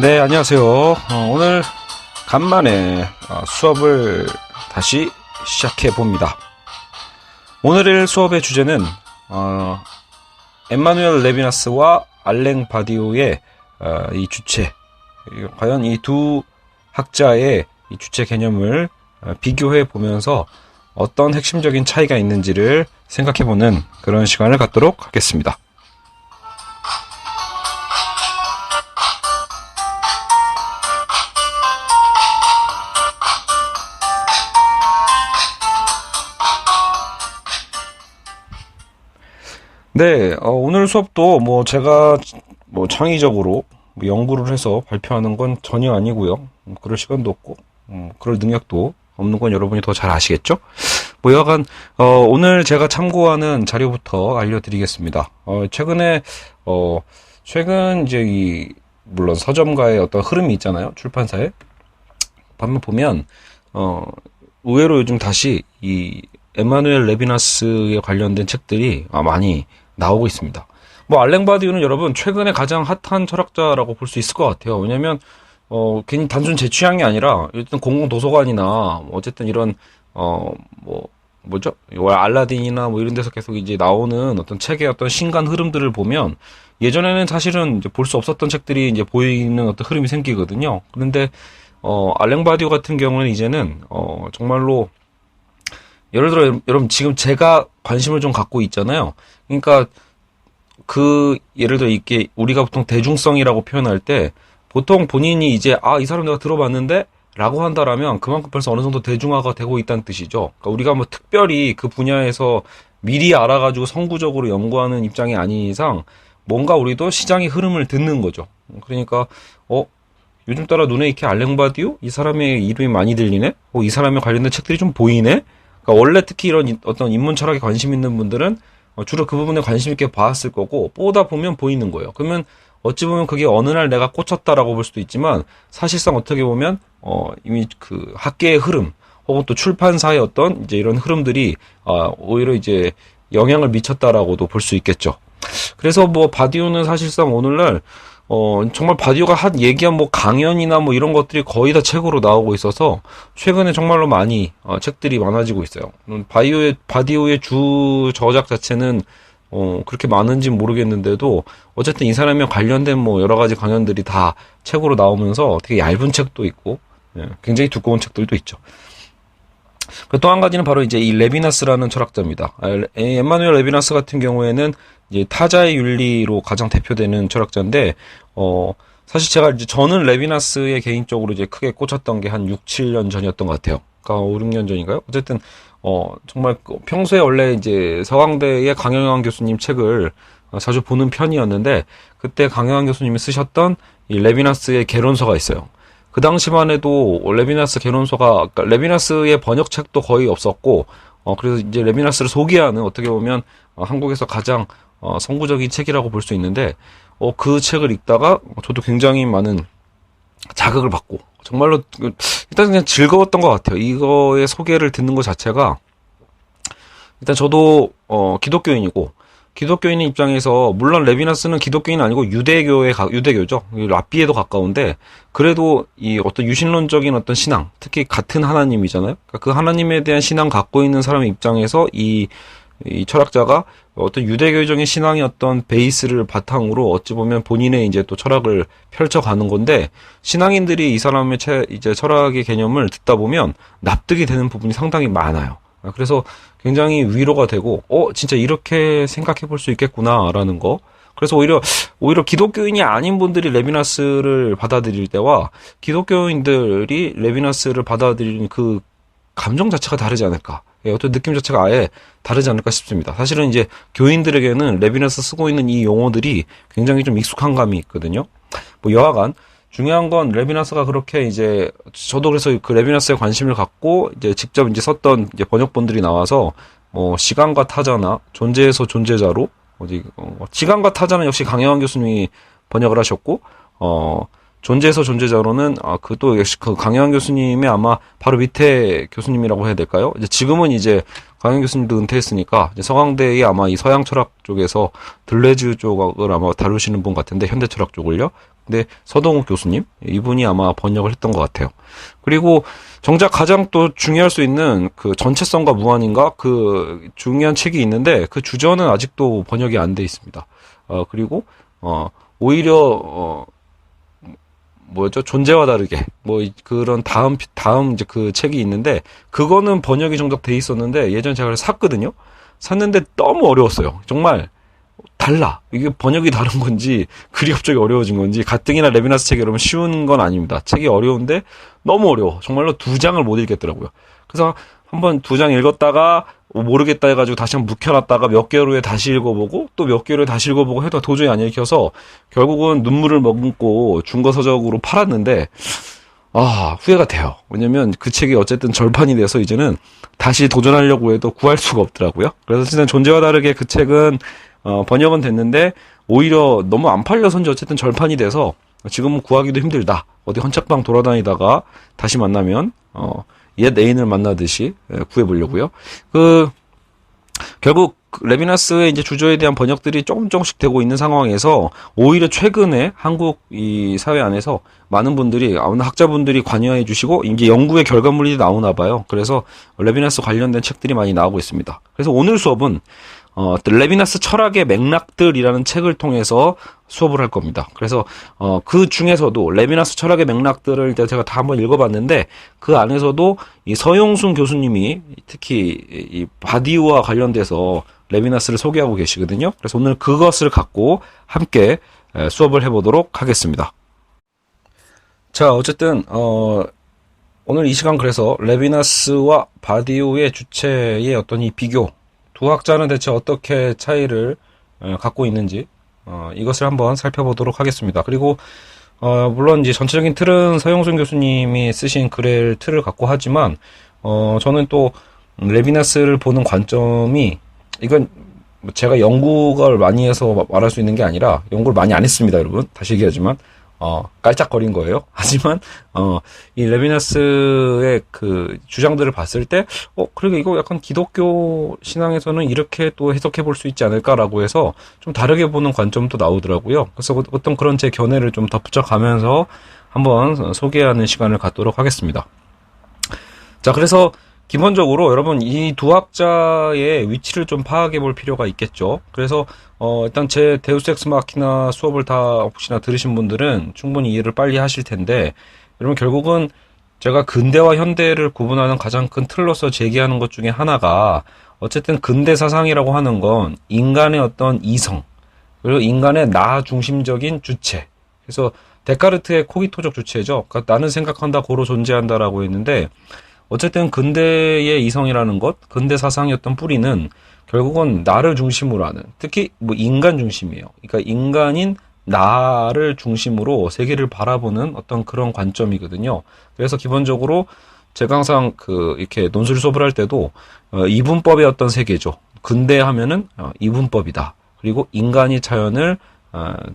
네, 안녕하세요. 오늘 간만에 수업을 다시 시작해 봅니다. 오늘의 수업의 주제는 엠마누엘 레비나스와 알랭 바디오의 이 주체, 과연 이 두 학자의 이 주체 개념을 비교해 보면서 어떤 핵심적인 차이가 있는지를 생각해 보는 그런 시간을 갖도록 하겠습니다. 네, 오늘 수업도 제가 창의적으로 연구를 해서 발표하는 건 전혀 아니고요. 그럴 시간도 없고, 그럴 능력도 없는 건 여러분이 더 잘 아시겠죠? 여하간, 오늘 제가 참고하는 자료부터 알려드리겠습니다. 최근 이제 물론 서점가의 어떤 흐름이 있잖아요. 출판사에. 한번 보면, 의외로 요즘 다시 이 엠마누엘 레비나스에 관련된 책들이 많이 나오고 있습니다. 알랭 바디오는 여러분 최근에 가장 핫한 철학자라고 볼 수 있을 것 같아요. 왜냐면 괜히 단순 제 취향이 아니라 일단 공공도서관이나 어쨌든 이런 알라딘이나 이런 데서 계속 이제 나오는 어떤 책의 어떤 신간 흐름들을 보면 예전에는 사실은 이제 볼 수 없었던 책들이 이제 보이는 어떤 흐름이 생기거든요. 그런데 알랭 바디오 같은 경우는 이제는 정말로 예를 들어 여러분 지금 제가 관심을 좀 갖고 있잖아요. 그러니까 예를 들어 이게 우리가 보통 대중성이라고 표현할 때 보통 본인이 이제 이 사람 내가 들어봤는데 라고 한다라면 그만큼 벌써 어느 정도 대중화가 되고 있다는 뜻이죠. 그러니까 우리가 특별히 그 분야에서 미리 알아가지고 선구적으로 연구하는 입장이 아닌 이상 뭔가 우리도 시장의 흐름을 듣는 거죠. 그러니까 요즘 따라 눈에 익히 알랭 바디오? 이 사람의 이름이 많이 들리네? 이 사람에 관련된 책들이 좀 보이네? 그러니까 원래 특히 이런 어떤 인문 철학에 관심 있는 분들은 주로 그 부분에 관심 있게 봤을 거고 보다 보면 보이는 거예요. 그러면 어찌 보면 그게 어느 날 내가 꽂혔다라고 볼 수도 있지만 사실상 어떻게 보면 이미 그 학계의 흐름 혹은 또 출판사의 어떤 이제 이런 흐름들이 오히려 이제 영향을 미쳤다라고도 볼 수 있겠죠. 그래서 바디오는 사실상 오늘날 정말 바디오가 얘기한 강연이나 이런 것들이 거의 다 책으로 나오고 있어서 최근에 정말로 많이 책들이 많아지고 있어요. 바디오의 주 저작 자체는 그렇게 많은지 모르겠는데도 어쨌든 이 사람에 관련된 여러 가지 강연들이 다 책으로 나오면서 되게 얇은 책도 있고 굉장히 두꺼운 책들도 있죠. 또 한 가지는 바로 이제 이 레비나스라는 철학자입니다. 엠마누엘 레비나스 같은 경우에는 이제 타자의 윤리로 가장 대표되는 철학자인데, 사실 저는 레비나스에 개인적으로 이제 크게 꽂혔던 게 한 6, 7년 전이었던 것 같아요. 그러니까 5, 6년 전인가요? 어쨌든, 정말 평소에 원래 이제 서강대의 강영환 교수님 책을 자주 보는 편이었는데, 그때 강영환 교수님이 쓰셨던 이 레비나스의 개론서가 있어요. 그 당시만 해도 레비나스 개론서가, 그러니까 레비나스의 번역책도 거의 없었고, 그래서 이제 레비나스를 소개하는 어떻게 보면 한국에서 가장 선구적인 책이라고 볼 수 있는데, 그 책을 읽다가 저도 굉장히 많은 자극을 받고, 정말로 일단 그냥 즐거웠던 것 같아요. 이거의 소개를 듣는 것 자체가, 일단 저도 기독교인이고, 기독교인의 입장에서 물론 레비나스는 기독교인 아니고 유대교죠. 랍비에도 가까운데 그래도 이 어떤 유신론적인 어떤 신앙, 특히 같은 하나님이잖아요. 그러니까 그 하나님에 대한 신앙 갖고 있는 사람의 입장에서 이 철학자가 어떤 유대교적인 신앙의 어떤 베이스를 바탕으로 어찌 보면 본인의 이제 또 철학을 펼쳐가는 건데 신앙인들이 이 사람의 이제 철학의 개념을 듣다 보면 납득이 되는 부분이 상당히 많아요. 그래서 굉장히 위로가 되고, 진짜 이렇게 생각해 볼 수 있겠구나라는 거. 그래서 오히려 기독교인이 아닌 분들이 레비나스를 받아들일 때와 기독교인들이 레비나스를 받아들이는 그 감정 자체가 다르지 않을까. 어떤 느낌 자체가 아예 다르지 않을까 싶습니다. 사실은 이제 교인들에게는 레비나스 쓰고 있는 이 용어들이 굉장히 좀 익숙한 감이 있거든요. 여하간, 중요한 건 레비나스가 그렇게 이제 저도 그래서 그 레비나스에 관심을 갖고 이제 직접 이제 썼던 이제 번역본들이 나와서 시간과 타자나 존재에서 존재자로 시간과 타자는 역시 강영환 교수님이 번역을 하셨고 존재에서 존재자로는 또 역시 그 강영환 교수님의 아마 바로 밑에 교수님이라고 해야 될까요? 이제 지금은 이제 강영환 교수님도 은퇴했으니까 이제 서강대의 아마 이 서양 철학 쪽에서 들레즈 쪽을 아마 다루시는 분 같은데 현대 철학 쪽을요. 근데 서동욱 교수님, 이분이 아마 번역을 했던 것 같아요. 그리고 정작 가장 또 중요할 수 있는 그 전체성과 무한인가 그 중요한 책이 있는데 그 주저는 아직도 번역이 안 돼 있습니다. 그리고 오히려 뭐였죠? 존재와 다르게 그런 다음 이제 그 책이 있는데 그거는 번역이 정작 돼 있었는데 예전에 제가 샀거든요. 샀는데 너무 어려웠어요. 정말 달라. 이게 번역이 다른 건지 글이 갑자기 어려워진 건지 가뜩이나 레비나스 책이 여러분 쉬운 건 아닙니다. 책이 어려운데 너무 어려워. 정말로 2장을 못 읽겠더라고요. 그래서 한번 2장 읽었다가 모르겠다 해가지고 다시 한번 묵혀놨다가 몇 개월 후에 다시 읽어보고 또 몇 개월 후에 다시 읽어보고 해도 도저히 안 읽혀서 결국은 눈물을 머금고 중고서적으로 팔았는데 후회가 돼요. 왜냐면 그 책이 어쨌든 절판이 돼서 이제는 다시 도전하려고 해도 구할 수가 없더라고요. 그래서 진짜 존재와 다르게 그 책은 번역은 됐는데 오히려 너무 안 팔려서인지 어쨌든 절판이 돼서 지금은 구하기도 힘들다. 어디 헌책방 돌아다니다가 다시 만나면 옛 애인을 만나듯이 구해보려고요. 결국 레비나스의 이제 주저에 대한 번역들이 조금씩 되고 있는 상황에서 오히려 최근에 한국 이 사회 안에서 많은 분들이 학자분들이 관여해 주시고 이제 연구의 결과물이 나오나 봐요. 그래서 레비나스 관련된 책들이 많이 나오고 있습니다. 그래서 오늘 수업은 레비나스 철학의 맥락들이라는 책을 통해서 수업을 할 겁니다. 그래서 그 중에서도 레비나스 철학의 맥락들을 제가 다 한번 읽어봤는데 그 안에서도 이 서용순 교수님이 특히 이 바디우와 관련돼서 레비나스를 소개하고 계시거든요. 그래서 오늘 그것을 갖고 함께 수업을 해보도록 하겠습니다. 자, 어쨌든 오늘 이 시간 그래서 레비나스와 바디우의 주체의 어떤 이 비교, 두 학자는 대체 어떻게 차이를 갖고 있는지 이것을 한번 살펴보도록 하겠습니다. 그리고 물론 이제 전체적인 틀은 서영순 교수님이 쓰신 글의 틀을 갖고 하지만 저는 또 레비나스를 보는 관점이 이건 제가 연구를 많이 해서 말할 수 있는 게 아니라 연구를 많이 안 했습니다, 여러분. 다시 얘기하지만 깔짝거린 거예요. 하지만 이 레비나스의 그 주장들을 봤을 때 그러게 이거 약간 기독교 신앙에서는 이렇게 또 해석해 볼 수 있지 않을까라고 해서 좀 다르게 보는 관점도 나오더라고요. 그래서 어떤 그런 제 견해를 좀 덧붙여 가면서 한번 소개하는 시간을 갖도록 하겠습니다. 자, 그래서 기본적으로 여러분 이 두 학자의 위치를 좀 파악해 볼 필요가 있겠죠. 그래서 일단 제 데우스 엑스 마키나 수업을 다 혹시나 들으신 분들은 충분히 이해를 빨리 하실 텐데 여러분 결국은 제가 근대와 현대를 구분하는 가장 큰 틀로서 제기하는 것 중에 하나가 어쨌든 근대 사상이라고 하는 건 인간의 어떤 이성 그리고 인간의 나 중심적인 주체. 그래서 데카르트의 코기토적 주체죠. 그러니까 나는 생각한다 고로 존재한다라고 했는데 어쨌든 근대의 이성이라는 것, 근대 사상의 어떤 뿌리는 결국은 나를 중심으로 하는, 특히 인간 중심이에요. 그러니까 인간인 나를 중심으로 세계를 바라보는 어떤 그런 관점이거든요. 그래서 기본적으로 제가 항상 이렇게 논술 수업을 할 때도 이분법의 어떤 세계죠. 근대 하면은 이분법이다. 그리고 인간이 자연을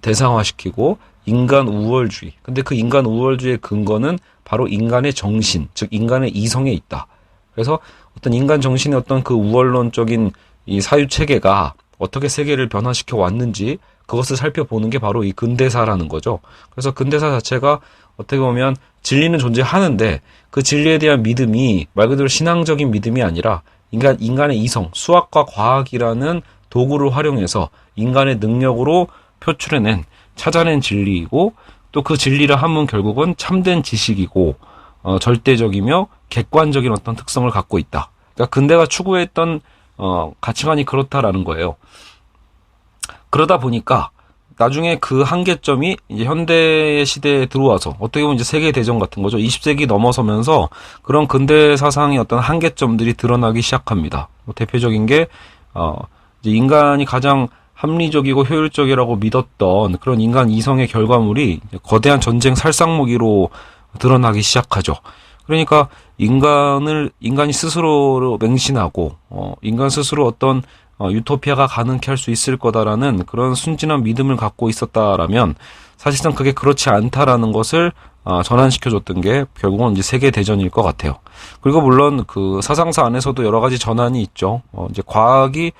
대상화시키고 인간 우월주의. 근데 그 인간 우월주의의 근거는 바로 인간의 정신, 즉 인간의 이성에 있다. 그래서 어떤 인간 정신의 어떤 그 우월론적인 이 사유 체계가 어떻게 세계를 변화시켜 왔는지 그것을 살펴보는 게 바로 이 근대사라는 거죠. 그래서 근대사 자체가 어떻게 보면 진리는 존재하는데 그 진리에 대한 믿음이 말 그대로 신앙적인 믿음이 아니라 인간의 이성, 수학과 과학이라는 도구를 활용해서 인간의 능력으로 표출해낸 찾아낸 진리이고 또 그 진리를 하면 결국은 참된 지식이고 절대적이며 객관적인 어떤 특성을 갖고 있다. 그러니까 근대가 추구했던 가치관이 그렇다라는 거예요. 그러다 보니까 나중에 그 한계점이 이제 현대 시대에 들어와서 어떻게 보면 이제 세계 대전 같은 거죠. 20세기 넘어서면서 그런 근대 사상의 어떤 한계점들이 드러나기 시작합니다. 대표적인 게 이제 인간이 가장 합리적이고 효율적이라고 믿었던 그런 인간 이성의 결과물이 거대한 전쟁 살상무기로 드러나기 시작하죠. 그러니까 인간이 스스로로 맹신하고 인간 스스로 어떤 유토피아가 가능케 할 수 있을 거다라는 그런 순진한 믿음을 갖고 있었다라면 사실상 그게 그렇지 않다라는 것을 전환시켜줬던 게 결국은 이제 세계 대전일 것 같아요. 그리고 물론 그 사상사 안에서도 여러 가지 전환이 있죠. 이제 과학이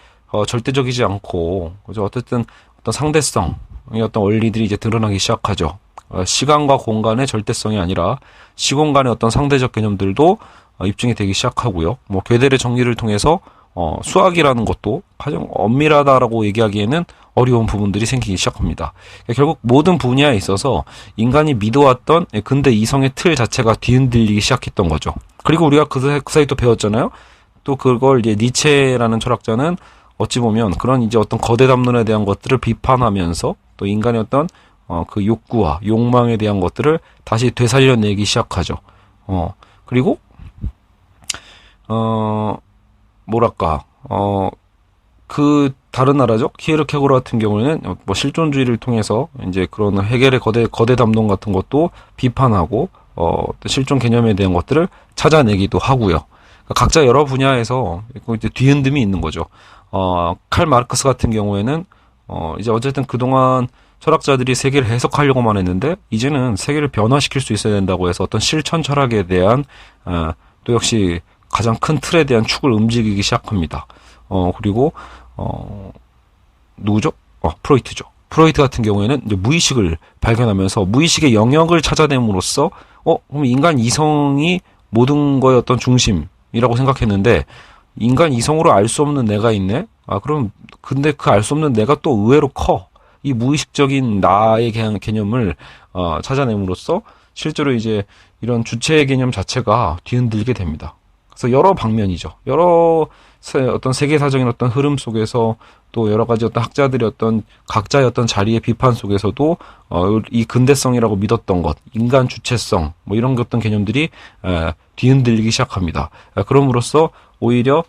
절대적이지 않고, 그죠? 어쨌든 어떤 상대성의 어떤 원리들이 이제 드러나기 시작하죠. 시간과 공간의 절대성이 아니라 시공간의 어떤 상대적 개념들도 입증이 되기 시작하고요. 뭐 괴델의 정리를 통해서 수학이라는 것도 가장 엄밀하다라고 얘기하기에는 어려운 부분들이 생기기 시작합니다. 그러니까 결국 모든 분야에 있어서 인간이 믿어왔던 근대 이성의 틀 자체가 뒤흔들리기 시작했던 거죠. 그리고 우리가 그 사이 또 배웠잖아요. 또 그걸 이제 니체라는 철학자는 어찌 보면 그런 이제 어떤 거대 담론에 대한 것들을 비판하면서 또 인간의 어떤 그 욕구와 욕망에 대한 것들을 다시 되살려내기 시작하죠. 그리고 뭐랄까 그 다른 나라죠. 키에르케고르 같은 경우에는 뭐 실존주의를 통해서 이제 그런 해겔의 거대 담론 같은 것도 비판하고 실존 개념에 대한 것들을 찾아내기도 하고요. 그러니까 각자 여러 분야에서 이제 뒤흔듦이 있는 거죠. 칼 마르크스 같은 경우에는 이제 어쨌든 그동안 철학자들이 세계를 해석하려고만 했는데 이제는 세계를 변화시킬 수 있어야 된다고 해서 어떤 실천 철학에 대한 또 역시 가장 큰 틀에 대한 축을 움직이기 시작합니다. 그리고 누구죠? 프로이트죠. 프로이트 같은 경우에는 이제 무의식을 발견하면서 무의식의 영역을 찾아냄으로써 그럼 인간 이성이 모든 거의 어떤 중심이라고 생각했는데 인간 이성으로 알 수 없는 내가 있네? 그럼 근데 그 알 수 없는 내가 또 의외로 커. 이 무의식적인 나의 개념을 찾아냄으로써 실제로 이제 이런 주체의 개념 자체가 뒤흔들게 됩니다. 그래서 여러 방면이죠. 여러 어떤 세계사적인 어떤 흐름 속에서 또 여러 가지 어떤 학자들의 어떤 각자의 어떤 자리의 비판 속에서도 이 근대성이라고 믿었던 것, 인간 주체성 뭐 이런 어떤 개념들이 뒤흔들리기 시작합니다. 그럼으로써 오히려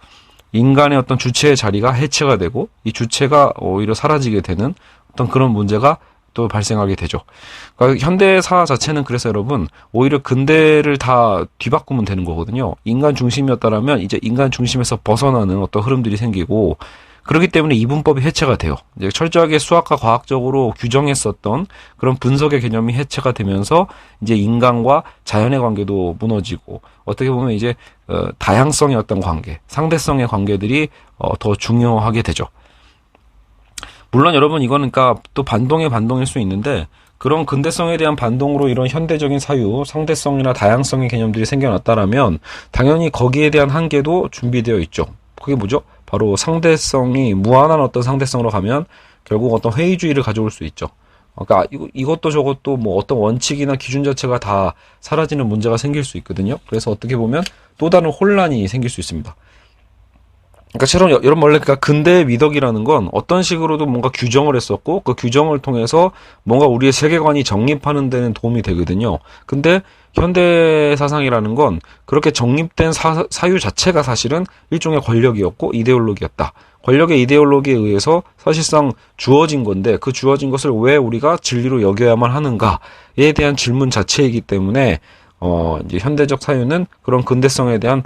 인간의 어떤 주체의 자리가 해체가 되고 이 주체가 오히려 사라지게 되는 어떤 그런 문제가 또 발생하게 되죠. 그러니까 현대사 자체는 그래서 여러분 오히려 근대를 다 뒤바꾸면 되는 거거든요. 인간 중심이었다라면 이제 인간 중심에서 벗어나는 어떤 흐름들이 생기고 그렇기 때문에 이분법이 해체가 돼요. 이제 철저하게 수학과 과학적으로 규정했었던 그런 분석의 개념이 해체가 되면서 이제 인간과 자연의 관계도 무너지고 어떻게 보면 이제 다양성의 어떤 관계, 상대성의 관계들이 더 중요하게 되죠. 물론 여러분 이거는 그러니까 또 반동일 수 있는데 그런 근대성에 대한 반동으로 이런 현대적인 사유, 상대성이나 다양성의 개념들이 생겨났다라면 당연히 거기에 대한 한계도 준비되어 있죠. 그게 뭐죠? 바로 상대성이 무한한 어떤 상대성으로 가면 결국 어떤 회의주의를 가져올 수 있죠. 그러니까 이것도 저것도 뭐 어떤 원칙이나 기준 자체가 다 사라지는 문제가 생길 수 있거든요. 그래서 어떻게 보면 또 다른 혼란이 생길 수 있습니다. 그러니까 여러분 원래 그러니까 근대의 미덕이라는 건 어떤 식으로도 뭔가 규정을 했었고 그 규정을 통해서 뭔가 우리의 세계관이 정립하는 데는 도움이 되거든요. 근데 현대 사상이라는 건 그렇게 정립된 사유 자체가 사실은 일종의 권력이었고 이데올로기였다. 권력의 이데올로기에 의해서 사실상 주어진 건데 그 주어진 것을 왜 우리가 진리로 여겨야만 하는가에 대한 질문 자체이기 때문에 이제 현대적 사유는 그런 근대성에 대한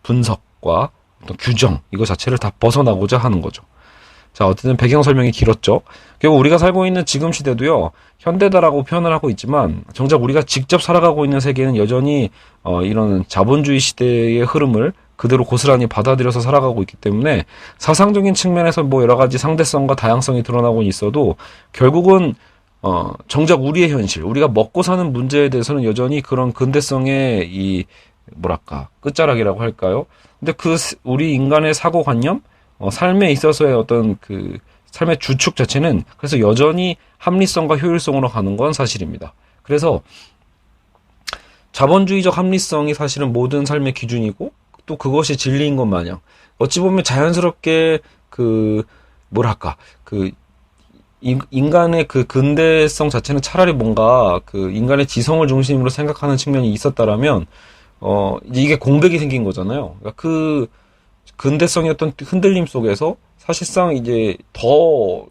분석과 어떤 규정 이거 자체를 다 벗어나고자 하는 거죠. 자, 어쨌든 배경 설명이 길었죠. 결국 우리가 살고 있는 지금 시대도요, 현대다라고 표현을 하고 있지만 정작 우리가 직접 살아가고 있는 세계는 여전히 이런 자본주의 시대의 흐름을 그대로 고스란히 받아들여서 살아가고 있기 때문에 사상적인 측면에서 뭐 여러 가지 상대성과 다양성이 드러나고 있어도 결국은 정작 우리의 현실, 우리가 먹고 사는 문제에 대해서는 여전히 그런 근대성의 이 뭐랄까 끝자락이라고 할까요? 근데 우리 인간의 사고관념, 삶에 있어서의 어떤 그 삶의 주축 자체는 그래서 여전히 합리성과 효율성으로 가는 건 사실입니다. 그래서 자본주의적 합리성이 사실은 모든 삶의 기준이고 또 그것이 진리인 것 마냥 어찌 보면 자연스럽게 인간의 그 근대성 자체는 차라리 뭔가 그 인간의 지성을 중심으로 생각하는 측면이 있었다라면 이게 공백이 생긴 거잖아요. 그러니까 그 근대성의 어떤 흔들림 속에서 사실상 이제 더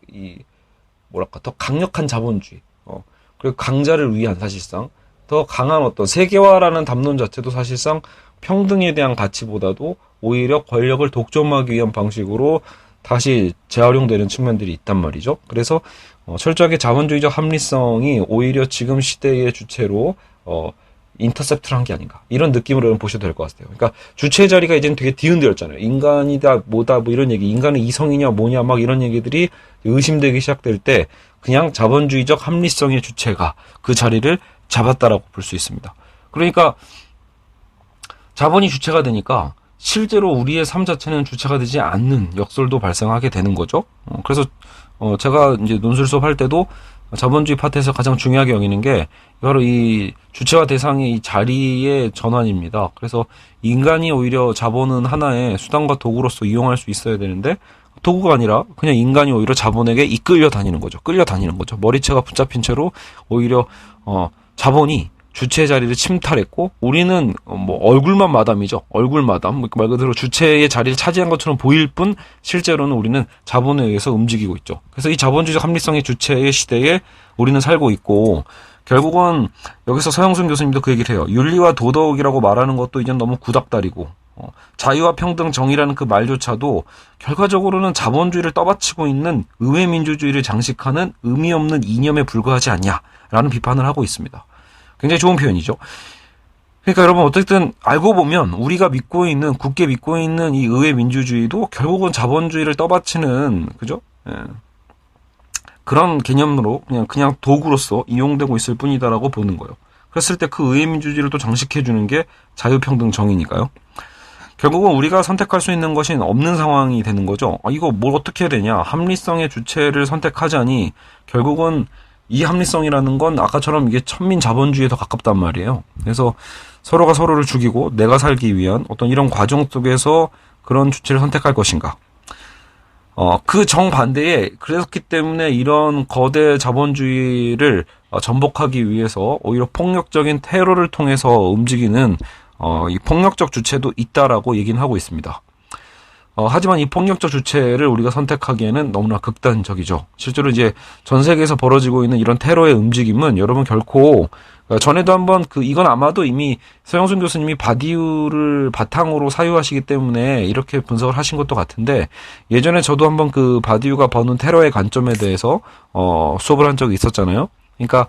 강력한 자본주의, 그리고 강자를 위한 사실상 더 강한 어떤 세계화라는 담론 자체도 사실상 평등에 대한 가치보다도 오히려 권력을 독점하기 위한 방식으로 다시 재활용되는 측면들이 있단 말이죠. 그래서 철저하게 자본주의적 합리성이 오히려 지금 시대의 주체로 인터셉트를 한 게 아닌가. 이런 느낌으로 여러분 보셔도 될 것 같아요. 그러니까 주체의 자리가 이제는 되게 뒤흔들렸잖아요. 인간이다, 뭐다, 뭐 이런 얘기, 인간의 이성이냐, 뭐냐, 막 이런 얘기들이 의심되기 시작될 때 그냥 자본주의적 합리성의 주체가 그 자리를 잡았다라고 볼 수 있습니다. 그러니까 자본이 주체가 되니까 실제로 우리의 삶 자체는 주체가 되지 않는 역설도 발생하게 되는 거죠. 그래서 제가 이제 논술 수업할 때도 자본주의 파트에서 가장 중요하게 여기는 게 바로 이 주체와 대상의 이 자리의 전환입니다. 그래서 인간이 오히려 자본은 하나의 수단과 도구로서 이용할 수 있어야 되는데 도구가 아니라 그냥 인간이 오히려 자본에게 이끌려 다니는 거죠. 끌려다니는 거죠. 머리채가 붙잡힌 채로 오히려 자본이 주체의 자리를 침탈했고 우리는 뭐 얼굴만 마담이죠. 얼굴 마담. 말 그대로 주체의 자리를 차지한 것처럼 보일 뿐 실제로는 우리는 자본에 의해서 움직이고 있죠. 그래서 이 자본주의적 합리성의 주체의 시대에 우리는 살고 있고 결국은 여기서 서영순 교수님도 그 얘기를 해요. 윤리와 도덕이라고 말하는 것도 이제 너무 구닥다리고 자유와 평등 정의라는 그 말조차도 결과적으로는 자본주의를 떠받치고 있는 의회민주주의를 장식하는 의미 없는 이념에 불과하지 않냐라는 비판을 하고 있습니다. 굉장히 좋은 표현이죠. 그러니까 여러분 어쨌든 알고 보면 우리가 믿고 있는 굳게 믿고 있는 이 의회 민주주의도 결국은 자본주의를 떠받치는 그죠? 예. 그런 개념으로 그냥 도구로서 이용되고 있을 뿐이다라고 보는 거예요. 그랬을 때 그 의회 민주주의를 또 장식해 주는 게 자유평등 정의니까요. 결국은 우리가 선택할 수 있는 것이 없는 상황이 되는 거죠. 이거 뭘 어떻게 해야 되냐? 합리성의 주체를 선택하자니 결국은 이 합리성이라는 건 아까처럼 이게 천민 자본주의에 더 가깝단 말이에요. 그래서 서로가 서로를 죽이고 내가 살기 위한 어떤 이런 과정 속에서 그런 주체를 선택할 것인가. 그 정반대에 그랬기 때문에 이런 거대 자본주의를 전복하기 위해서 오히려 폭력적인 테러를 통해서 움직이는 이 폭력적 주체도 있다라고 얘기는 하고 있습니다. 하지만 이 폭력적 주체를 우리가 선택하기에는 너무나 극단적이죠. 실제로 이제 전 세계에서 벌어지고 있는 이런 테러의 움직임은 여러분 결코 전에도 한번 이건 아마도 이미 서영순 교수님이 바디우를 바탕으로 사유하시기 때문에 이렇게 분석을 하신 것도 같은데 예전에 저도 한번 그 바디우가 버는 테러의 관점에 대해서 수업을 한 적이 있었잖아요. 그러니까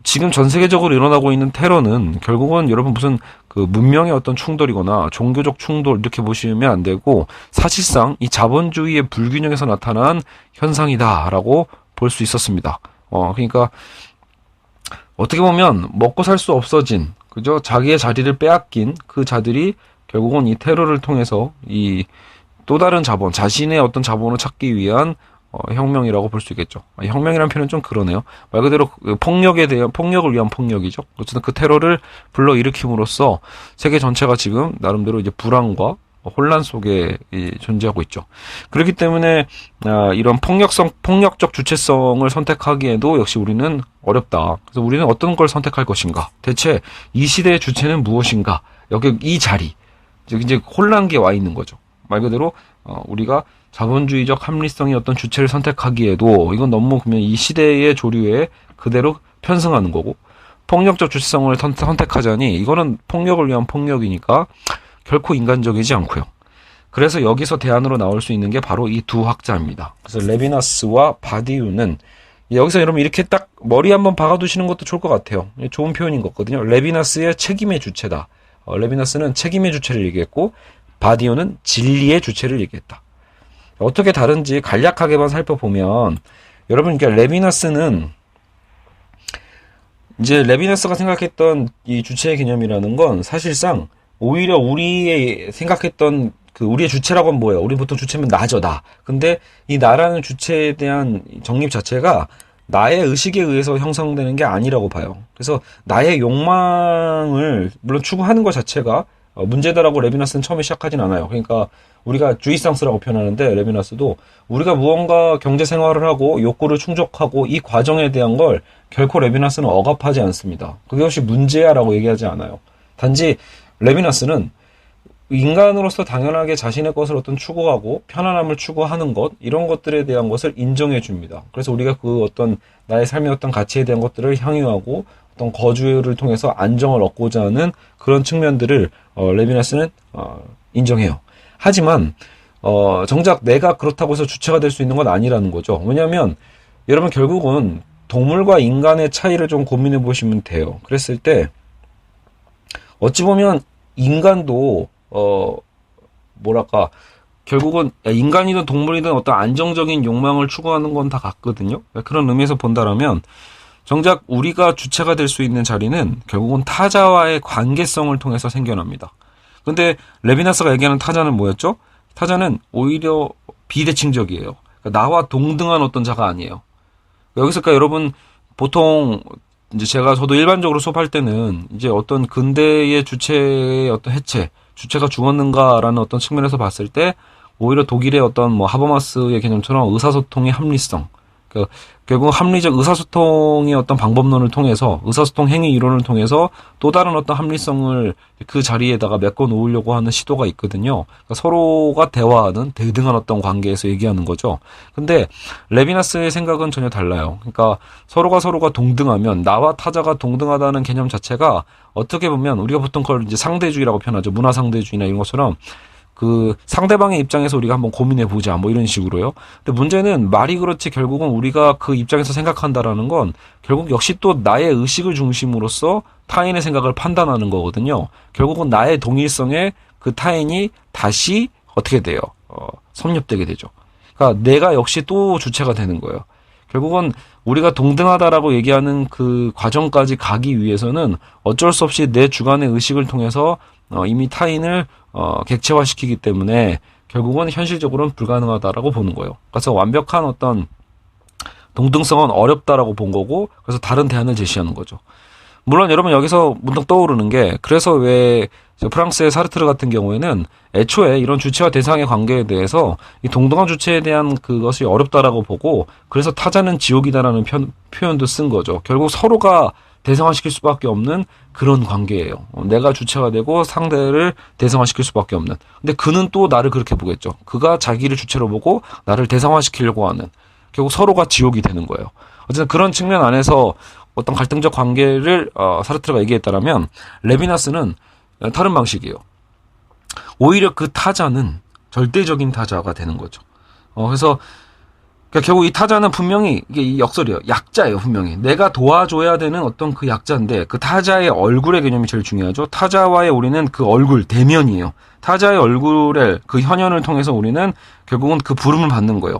지금 전 세계적으로 일어나고 있는 테러는 결국은 여러분 무슨 그 문명의 어떤 충돌이거나 종교적 충돌 이렇게 보시면 안 되고 사실상 이 자본주의의 불균형에서 나타난 현상이다라고 볼 수 있었습니다. 그러니까 어떻게 보면 먹고 살 수 없어진 그죠? 자기의 자리를 빼앗긴 그 자들이 결국은 이 테러를 통해서 이 또 다른 자본, 자신의 어떤 자본을 찾기 위한 혁명이라고 볼 수 있겠죠. 혁명이라는 표현은 좀 그러네요. 말 그대로 폭력을 위한 폭력이죠. 어쨌든 그 테러를 불러일으킴으로써 세계 전체가 지금 나름대로 이제 불안과 혼란 속에 존재하고 있죠. 그렇기 때문에 이런 폭력적 주체성을 선택하기에도 역시 우리는 어렵다. 그래서 우리는 어떤 걸 선택할 것인가? 대체 이 시대의 주체는 무엇인가? 여기 이 자리, 즉 이제 혼란기에 와 있는 거죠. 말 그대로 우리가 자본주의적 합리성의 어떤 주체를 선택하기에도 이건 너무 그러면 이 시대의 조류에 그대로 편승하는 거고 폭력적 주체성을 선택하자니 이거는 폭력을 위한 폭력이니까 결코 인간적이지 않고요. 그래서 여기서 대안으로 나올 수 있는 게 바로 이 두 학자입니다. 그래서 레비나스와 바디우는 여기서 여러분 이렇게 딱 머리 한번 박아두시는 것도 좋을 것 같아요. 좋은 표현인 거거든요. 레비나스의 책임의 주체다. 레비나스는 책임의 주체를 얘기했고 바디우는 진리의 주체를 얘기했다. 어떻게 다른지 간략하게만 살펴보면 여러분 그러니까 레비나스는 이제 레비나스가 생각했던 이 주체의 개념이라는 건 사실상 오히려 우리의 생각했던 우리의 주체라고 하면 뭐예요? 우리 보통 주체면 나죠, 나. 근데 이 나라는 주체에 대한 정립 자체가 나의 의식에 의해서 형성되는 게 아니라고 봐요. 그래서 나의 욕망을 물론 추구하는 것 자체가 문제다라고 레비나스는 처음에 시작하진 않아요. 그러니까 우리가 주이상스라고 표현하는데 레비나스도 우리가 무언가 경제 생활을 하고 욕구를 충족하고 이 과정에 대한 걸 결코 레비나스는 억압하지 않습니다. 그것이 문제야라고 얘기하지 않아요. 단지 레비나스는 인간으로서 당연하게 자신의 것을 어떤 추구하고 편안함을 추구하는 것 이런 것들에 대한 것을 인정해 줍니다. 그래서 우리가 그 어떤 나의 삶의 어떤 가치에 대한 것들을 향유하고 어떤 거주를 통해서 안정을 얻고자 하는 그런 측면들을 레비나스는 인정해요. 하지만 정작 내가 그렇다고 해서 주체가 될 수 있는 건 아니라는 거죠. 왜냐하면 여러분 결국은 동물과 인간의 차이를 좀 고민해 보시면 돼요. 그랬을 때 어찌 보면 인간도 뭐랄까 결국은 인간이든 동물이든 어떤 안정적인 욕망을 추구하는 건 다 같거든요. 그런 의미에서 본다라면 정작 우리가 주체가 될 수 있는 자리는 결국은 타자와의 관계성을 통해서 생겨납니다. 근데 레비나스가 얘기하는 타자는 뭐였죠? 타자는 오히려 비대칭적이에요. 그러니까 나와 동등한 어떤 자가 아니에요. 여기서 그러니까 여러분 보통 이제 저도 일반적으로 수업할 때는 이제 어떤 근대의 주체의 어떤 해체, 주체가 죽었는가라는 어떤 측면에서 봤을 때 오히려 독일의 어떤 뭐 하버마스의 개념처럼 의사소통의 합리성, 그러니까 결국 합리적 의사소통의 어떤 방법론을 통해서 의사소통 행위 이론을 통해서 또 다른 어떤 합리성을 그 자리에다가 메꿔 놓으려고 하는 시도가 있거든요. 그러니까 서로가 대화하는 대등한 어떤 관계에서 얘기하는 거죠. 근데 레비나스의 생각은 전혀 달라요. 그러니까 서로가 동등하면 나와 타자가 동등하다는 개념 자체가 어떻게 보면 우리가 보통 그걸 이제 상대주의라고 표현하죠. 문화상대주의나 이런 것처럼 그 상대방의 입장에서 우리가 한번 고민해 보자 뭐 이런 식으로요. 근데 문제는 말이 그렇지 결국은 우리가 그 입장에서 생각한다라는 건 결국 역시 또 나의 의식을 중심으로써 타인의 생각을 판단하는 거거든요. 결국은 나의 동일성에 그 타인이 다시 어떻게 돼요? 섭렵되게 되죠. 그러니까 내가 역시 또 주체가 되는 거예요. 결국은 우리가 동등하다라고 얘기하는 그 과정까지 가기 위해서는 어쩔 수 없이 내 주관의 의식을 통해서 이미 타인을 객체화시키기 때문에 결국은 현실적으로는 불가능하다라고 보는 거예요. 그래서 완벽한 어떤 동등성은 어렵다라고 본 거고 그래서 다른 대안을 제시하는 거죠. 물론 여러분 여기서 문득 떠오르는 게 그래서 왜 프랑스의 사르트르 같은 경우에는 애초에 이런 주체와 대상의 관계에 대해서 이 동등한 주체에 대한 그것이 어렵다라고 보고 그래서 타자는 지옥이다라는 표현도 쓴 거죠. 결국 서로가 대상화시킬 수밖에 없는 그런 관계예요. 내가 주체가 되고 상대를 대상화시킬 수밖에 없는. 근데 그는 또 나를 그렇게 보겠죠. 그가 자기를 주체로 보고 나를 대상화시키려고 하는. 결국 서로가 지옥이 되는 거예요. 어쨌든 그런 측면 안에서 어떤 갈등적 관계를 사르트르가 얘기했다라면 레비나스는 다른 방식이에요. 오히려 그 타자는 절대적인 타자가 되는 거죠. 그래서 그러니까 결국 이 타자는 분명히 이게 이 역설이에요. 약자예요, 분명히. 내가 도와줘야 되는 어떤 그 약자인데 그 타자의 얼굴의 개념이 제일 중요하죠. 타자와의 우리는 그 얼굴, 대면이에요. 타자의 얼굴의 그 현현을 통해서 우리는 결국은 그 부름을 받는 거예요.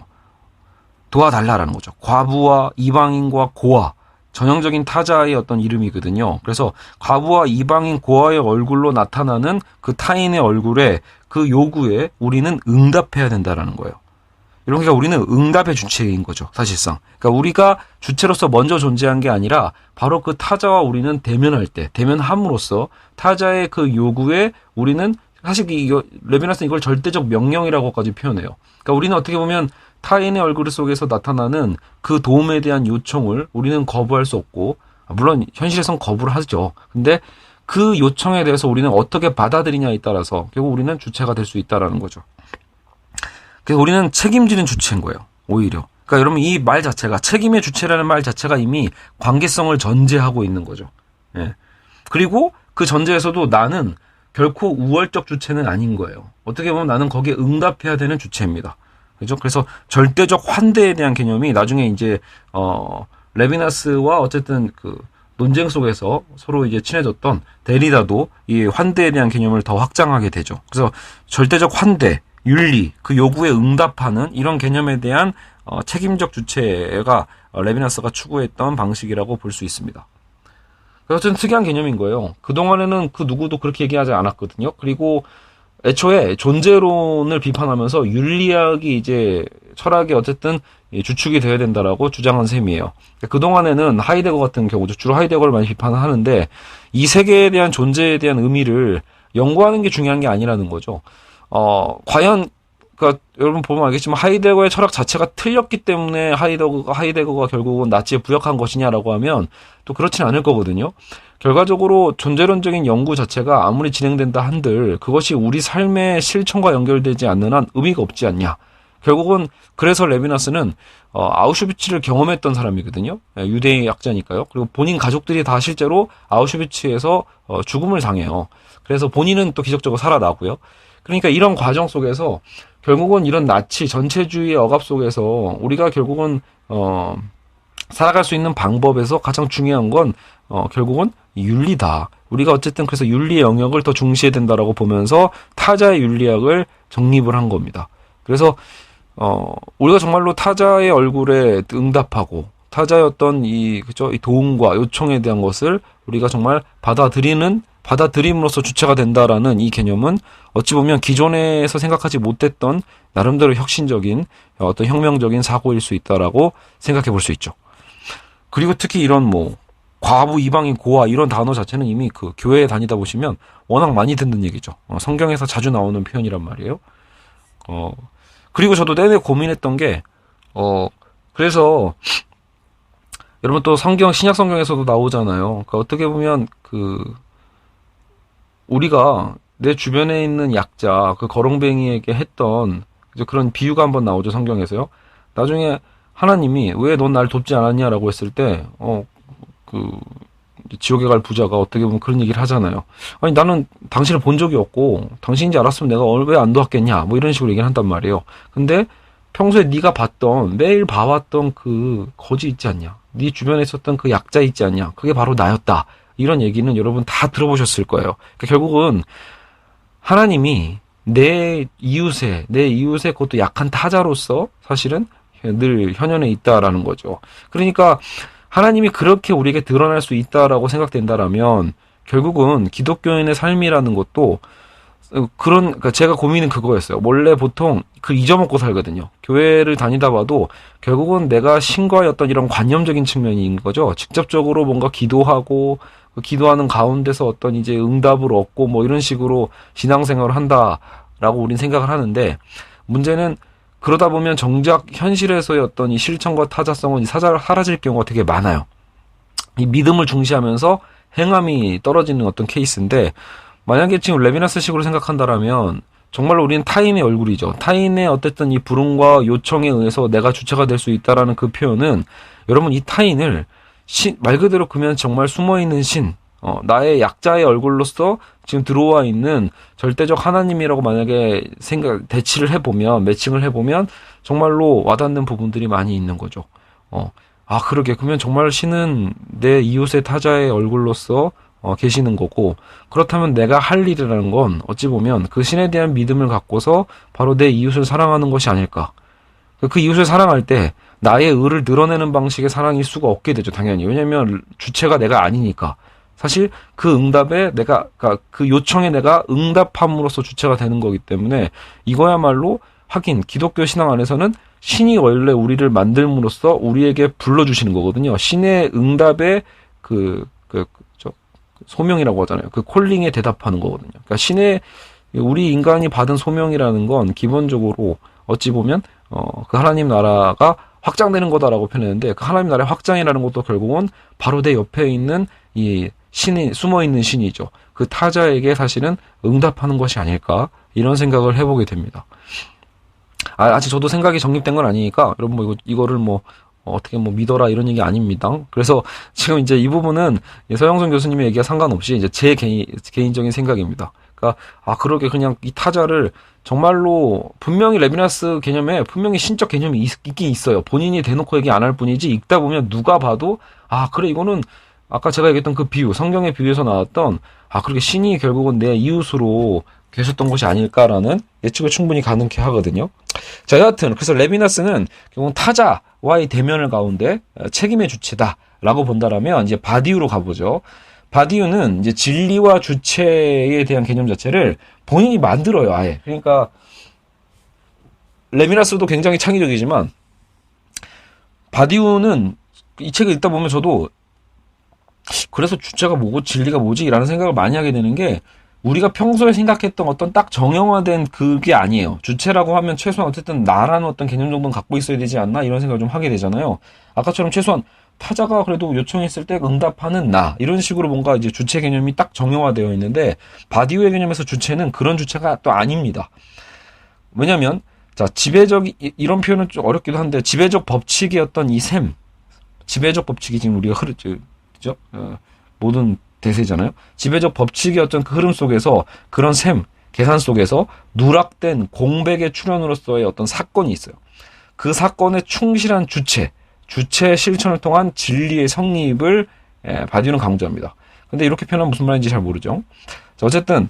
도와달라라는 거죠. 과부와 이방인과 고아. 전형적인 타자의 어떤 이름이거든요. 그래서 과부와 이방인 고아의 얼굴로 나타나는 그 타인의 얼굴에 그 요구에 우리는 응답해야 된다라는 거예요. 그러니까 우리는 응답의 주체인 거죠, 사실상. 그러니까 우리가 주체로서 먼저 존재한 게 아니라 바로 그 타자와 우리는 대면할 때, 대면함으로써 타자의 그 요구에 우리는 사실 레비나스는 이걸 절대적 명령이라고까지 표현해요. 그러니까 우리는 어떻게 보면 타인의 얼굴 속에서 나타나는 그 도움에 대한 요청을 우리는 거부할 수 없고, 물론 현실에선 거부를 하죠. 근데 그 요청에 대해서 우리는 어떻게 받아들이냐에 따라서 결국 우리는 주체가 될 수 있다라는 거죠. 그래서 우리는 책임지는 주체인 거예요. 오히려. 그러니까 여러분 이 말 자체가 책임의 주체라는 말 자체가 이미 관계성을 전제하고 있는 거죠. 예. 그리고 그 전제에서도 나는 결코 우월적 주체는 아닌 거예요. 어떻게 보면 나는 거기에 응답해야 되는 주체입니다. 그죠? 그래서 절대적 환대에 대한 개념이 나중에 이제 레비나스와 어쨌든 그 논쟁 속에서 서로 이제 친해졌던 데리다도 이 환대에 대한 개념을 더 확장하게 되죠. 그래서 절대적 환대, 윤리, 그 요구에 응답하는 이런 개념에 대한 책임적 주체가 레비나스가 추구했던 방식이라고 볼 수 있습니다. 그래서 어쨌든 특이한 개념인 거예요. 그동안에는 그 누구도 그렇게 얘기하지 않았거든요. 그리고 애초에 존재론을 비판하면서 윤리학이 이제 철학이 어쨌든 주축이 되어야 된다라고 주장한 셈이에요. 그동안에는 하이데거 같은 경우도 주로 하이데거를 많이 비판을 하는데 이 세계에 대한 존재에 대한 의미를 연구하는 게 중요한 게 아니라는 거죠. 과연 그러니까 여러분 보면 알겠지만 하이데거의 철학 자체가 틀렸기 때문에 하이데거가 결국은 나치에 부역한 것이냐라고 하면 또 그렇지는 않을 거거든요. 결과적으로 존재론적인 연구 자체가 아무리 진행된다 한들 그것이 우리 삶의 실천과 연결되지 않는 한 의미가 없지 않냐. 결국은 그래서 레비나스는 아우슈비츠를 경험했던 사람이거든요. 유대인 약자니까요. 그리고 본인 가족들이 다 실제로 아우슈비츠에서 죽음을 당해요. 그래서 본인은 또 기적적으로 살아나고요. 그러니까 이런 과정 속에서 결국은 이런 나치 전체주의의 억압 속에서 우리가 결국은 살아갈 수 있는 방법에서 가장 중요한 건 결국은 윤리다. 우리가 어쨌든 그래서 윤리 영역을 더 중시해야 된다라고 보면서 타자의 윤리학을 정립을 한 겁니다. 그래서 우리가 정말로 타자의 얼굴에 응답하고 타자의 어떤 이 도움과 요청에 대한 것을 우리가 정말 받아들임으로써 주체가 된다라는 이 개념은 어찌 보면 기존에서 생각하지 못했던 나름대로 혁신적인 어떤 혁명적인 사고일 수 있다라고 생각해 볼 수 있죠. 그리고 특히 이런 과부 이방인 고아 이런 단어 자체는 이미 그 교회에 다니다 보시면 워낙 많이 듣는 얘기죠. 성경에서 자주 나오는 표현이란 말이에요. 그리고 저도 내내 고민했던 게 그래서 여러분 또 신약 성경에서도 나오잖아요. 그러니까 어떻게 보면 우리가 내 주변에 있는 약자, 그 거렁뱅이에게 했던 그런 비유가 한번 나오죠, 성경에서요. 나중에 하나님이 왜 넌 날 돕지 않았냐라고 했을 때, 지옥에 갈 부자가 어떻게 보면 그런 얘기를 하잖아요. 아니, 나는 당신을 본 적이 없고, 당신인지 알았으면 내가 왜 안 도왔겠냐, 이런 식으로 얘기를 한단 말이에요. 근데 평소에 네가 매일 봐왔던 그 거지 있지 않냐? 네 주변에 있었던 그 약자 있지 않냐? 그게 바로 나였다. 이런 얘기는 여러분 다 들어보셨을 거예요. 그러니까 결국은 하나님이 내 이웃의 그것도 약한 타자로서 사실은 늘 현현에 있다라는 거죠. 그러니까 하나님이 그렇게 우리에게 드러날 수 있다라고 생각된다라면 결국은 기독교인의 삶이라는 것도 그러니까 제가 고민은 그거였어요. 원래 보통 잊어먹고 살거든요. 교회를 다니다 봐도 결국은 내가 신과의 어떤 이런 관념적인 측면인 거죠. 직접적으로 뭔가 기도하고 기도하는 가운데서 어떤 이제 응답을 얻고 이런 식으로 신앙생활을 한다라고 우린 생각을 하는데 문제는 그러다 보면 정작 현실에서의 어떤 이 실천과 타자성은 사라질 경우가 되게 많아요. 이 믿음을 중시하면서 행함이 떨어지는 어떤 케이스인데 만약에 지금 레비나스식으로 생각한다라면 정말로 우리는 타인의 얼굴이죠. 타인의 어쨌든 이 부름과 요청에 의해서 내가 주체가 될 수 있다라는 그 표현은 여러분 이 타인을 말 그대로 그러면 정말 숨어있는 나의 약자의 얼굴로서 지금 들어와 있는 절대적 하나님이라고 만약에 매칭을 해보면 정말로 와닿는 부분들이 많이 있는 거죠. 그러게. 그러면 정말 신은 내 이웃의 타자의 얼굴로서 계시는 거고, 그렇다면 내가 할 일이라는 건 어찌 보면 그 신에 대한 믿음을 갖고서 바로 내 이웃을 사랑하는 것이 아닐까. 그 이웃을 사랑할 때 나의 의를 드러내는 방식의 사랑일 수가 없게 되죠, 당연히. 왜냐면 주체가 내가 아니니까. 사실 그 응답에 그 요청에 내가 응답함으로써 주체가 되는 거기 때문에 이거야말로 하긴 기독교 신앙 안에서는 신이 원래 우리를 만들므로써 우리에게 불러주시는 거거든요. 신의 응답에 소명이라고 하잖아요. 그 콜링에 대답하는 거거든요. 그러니까 우리 인간이 받은 소명이라는 건 기본적으로 어찌 보면 그 하나님 나라가 확장되는 거다라고 표현했는데 그 하나님 나라의 확장이라는 것도 결국은 바로 내 옆에 있는 이 숨어있는 신이죠. 그 타자에게 사실은 응답하는 것이 아닐까 이런 생각을 해보게 됩니다. 아직 저도 생각이 정립된 건 아니니까 여러분 이거를 어떻게 믿어라 이런 얘기 아닙니다. 그래서 지금 이제 이 부분은 서영선 교수님의 얘기와 상관없이 이제 제 개인적인 생각입니다. 그러니까 그러게 그냥 이 타자를 정말로 분명히 레비나스 개념에 분명히 신적 개념이 있긴 있어요. 본인이 대놓고 얘기 안 할 뿐이지 읽다 보면 누가 봐도 그래 이거는 아까 제가 얘기했던 그 비유, 성경의 비유에서 나왔던 그렇게 신이 결국은 내 이웃으로 계셨던 것이 아닐까라는 예측을 충분히 가능케 하거든요. 자, 여하튼 그래서 레비나스는 결국 타자와의 대면을 가운데 책임의 주체다라고 본다라면 이제 바디우로 가보죠. 바디우는 이제 진리와 주체에 대한 개념 자체를 본인이 만들어요, 아예. 그러니까 레비나스도 굉장히 창의적이지만 바디우는 이 책을 읽다 보면 저도 그래서 주체가 뭐고 진리가 뭐지? 라는 생각을 많이 하게 되는 게 우리가 평소에 생각했던 어떤 딱 정형화된 그게 아니에요. 주체라고 하면 최소한 어쨌든 나라는 어떤 개념 정도는 갖고 있어야 되지 않나? 이런 생각을 좀 하게 되잖아요. 아까처럼 최소한 타자가 그래도 요청했을 때 응답하는 나 이런 식으로 뭔가 이제 주체 개념이 딱 정형화되어 있는데 바디우의 개념에서 주체는 그런 주체가 또 아닙니다. 왜냐면 자 이런 표현은 좀 어렵기도 한데 지배적 법칙의 어떤 지배적 법칙이 지금 우리가 그죠? 모든 대세잖아요. 지배적 법칙의 어떤 그 흐름 속에서 그런 계산 속에서 누락된 공백의 출현으로서의 어떤 사건이 있어요. 그 사건에 충실한 주체의 실천을 통한 진리의 성립을 바디우는 강조합니다. 근데 이렇게 표현하면 무슨 말인지 잘 모르죠. 자, 어쨌든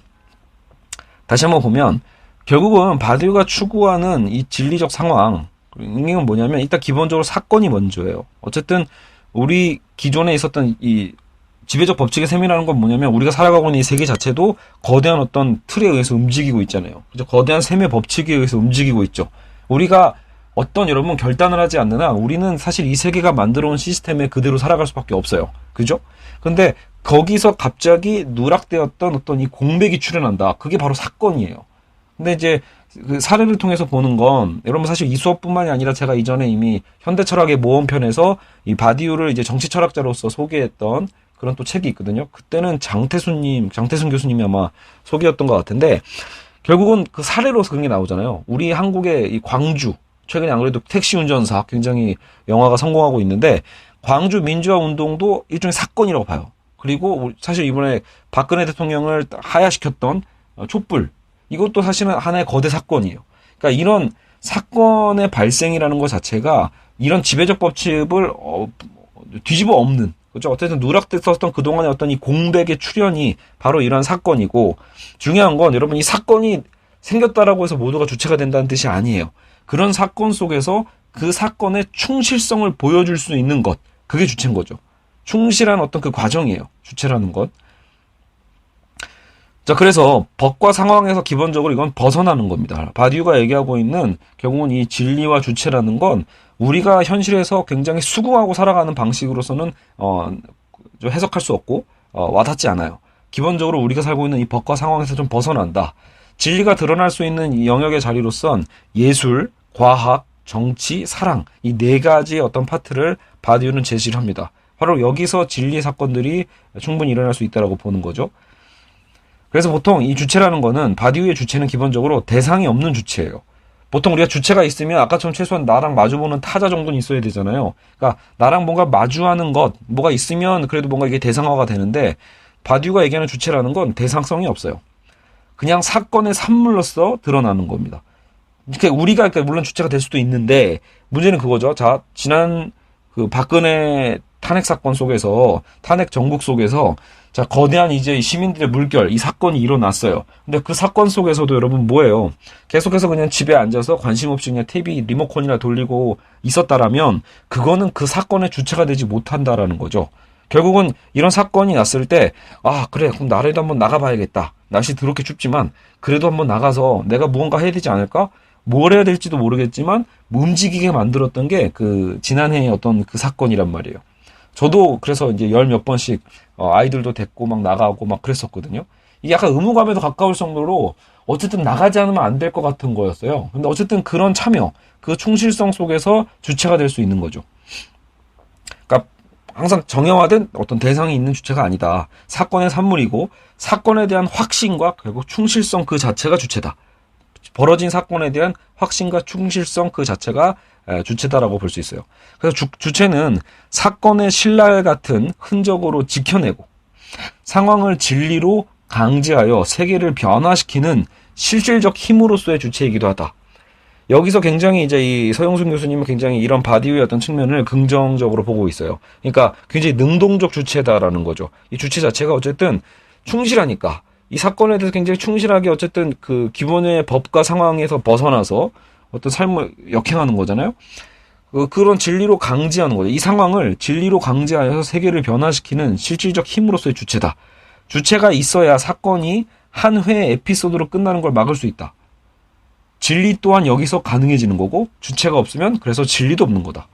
다시 한번 보면 결국은 바디우가 추구하는 이 진리적 상황, 이건 뭐냐면 일단 기본적으로 사건이 먼저예요. 어쨌든 우리 기존에 있었던 이 지배적 법칙의 셈이라는 건 뭐냐면 우리가 살아가고 있는 이 세계 자체도 거대한 어떤 틀에 의해서 움직이고 있잖아요. 그죠? 거대한 셈의 법칙에 의해서 움직이고 있죠. 우리가 어떤 여러분 결단을 하지 않는 한 우리는 사실 이 세계가 만들어온 시스템에 그대로 살아갈 수밖에 없어요. 그죠? 근데 거기서 갑자기 누락되었던 어떤 이 공백이 출현한다. 그게 바로 사건이에요. 근데 이제 그 사례를 통해서 보는 건 여러분 사실 이 수업뿐만이 아니라 제가 이전에 이미 현대철학의 모험편에서 이 바디우를 이제 정치철학자로서 소개했던 그런 또 책이 있거든요. 그때는 장태순 교수님이 아마 소개였던 것 같은데 결국은 그 사례로서 그런 게 나오잖아요. 우리 한국의 이 광주 최근에 안 그래도 택시 운전사 굉장히 영화가 성공하고 있는데 광주 민주화 운동도 일종의 사건이라고 봐요. 그리고 사실 이번에 박근혜 대통령을 하야시켰던 촛불 이것도 사실은 하나의 거대 사건이에요. 그러니까 이런 사건의 발생이라는 것 자체가 이런 지배적 법칙을 뒤집어 엎는 그렇죠. 어쨌든 누락됐었던 그동안의 어떤 이 공백의 출현이 바로 이런 사건이고 중요한 건 여러분 이 사건이 생겼다라고 해서 모두가 주체가 된다는 뜻이 아니에요. 그런 사건 속에서 그 사건의 충실성을 보여줄 수 있는 것 그게 주체인 거죠. 충실한 어떤 그 과정이에요. 주체라는 것. 자, 그래서 법과 상황에서 기본적으로 이건 벗어나는 겁니다. 바디우가 얘기하고 있는 결국은 이 진리와 주체라는 건 우리가 현실에서 굉장히 수긍하고 살아가는 방식으로서는 좀 해석할 수 없고 와닿지 않아요. 기본적으로 우리가 살고 있는 이 법과 상황에서 좀 벗어난다. 진리가 드러날 수 있는 이 영역의 자리로선 예술, 과학, 정치, 사랑 이 네 가지의 어떤 파트를 바디우는 제시를 합니다. 바로 여기서 진리 사건들이 충분히 일어날 수 있다고 보는 거죠. 그래서 보통 이 주체라는 거는 바디우의 주체는 기본적으로 대상이 없는 주체예요. 보통 우리가 주체가 있으면 아까처럼 최소한 나랑 마주보는 타자 정도는 있어야 되잖아요. 그러니까 나랑 뭔가 마주하는 것, 뭐가 있으면 그래도 뭔가 이게 대상화가 되는데 바디우가 얘기하는 주체라는 건 대상성이 없어요. 그냥 사건의 산물로서 드러나는 겁니다. 우리가 물론 주체가 될 수도 있는데 문제는 그거죠. 자, 지난 그 박근혜 탄핵 사건 속에서 탄핵 정국 속에서 자 거대한 이제 시민들의 물결 이 사건이 일어났어요. 근데 그 사건 속에서도 여러분 뭐예요? 계속해서 그냥 집에 앉아서 관심 없이 그냥 TV 리모컨이나 돌리고 있었다라면 그거는 그 사건의 주체가 되지 못한다라는 거죠. 결국은 이런 사건이 났을 때 아 그래 그럼 나라도 한번 나가봐야겠다. 날씨 더럽게 춥지만 그래도 한번 나가서 내가 무언가 해야 되지 않을까? 뭘 해야 될지도 모르겠지만 움직이게 만들었던 게 그 지난해의 어떤 그 사건이란 말이에요. 저도 그래서 이제 열 몇 번씩 아이들도 데리고 막 나가고 막 그랬었거든요. 이게 약간 의무감에도 가까울 정도로 어쨌든 나가지 않으면 안 될 것 같은 거였어요. 근데 어쨌든 그런 참여, 그 충실성 속에서 주체가 될 수 있는 거죠. 그러니까 항상 정형화된 어떤 대상이 있는 주체가 아니다. 사건의 산물이고 사건에 대한 확신과 결국 충실성 그 자체가 주체다. 벌어진 사건에 대한 확신과 충실성 그 자체가 주체다라고 볼 수 있어요. 그래서 주체는 사건의 신랄 같은 흔적으로 지켜내고 상황을 진리로 강제하여 세계를 변화시키는 실질적 힘으로서의 주체이기도 하다. 여기서 굉장히 이제 이 서영순 교수님은 굉장히 이런 바디우의 어떤 측면을 긍정적으로 보고 있어요. 그러니까 굉장히 능동적 주체다라는 거죠. 이 주체 자체가 어쨌든 충실하니까 이 사건에 대해서 굉장히 충실하게 어쨌든 그 기본의 법과 상황에서 벗어나서 어떤 삶을 역행하는 거잖아요. 그런 진리로 강제하는 거죠. 이 상황을 진리로 강제하여서 세계를 변화시키는 실질적 힘으로서의 주체다. 주체가 있어야 사건이 한 회의 에피소드로 끝나는 걸 막을 수 있다. 진리 또한 여기서 가능해지는 거고 주체가 없으면 그래서 진리도 없는 거다.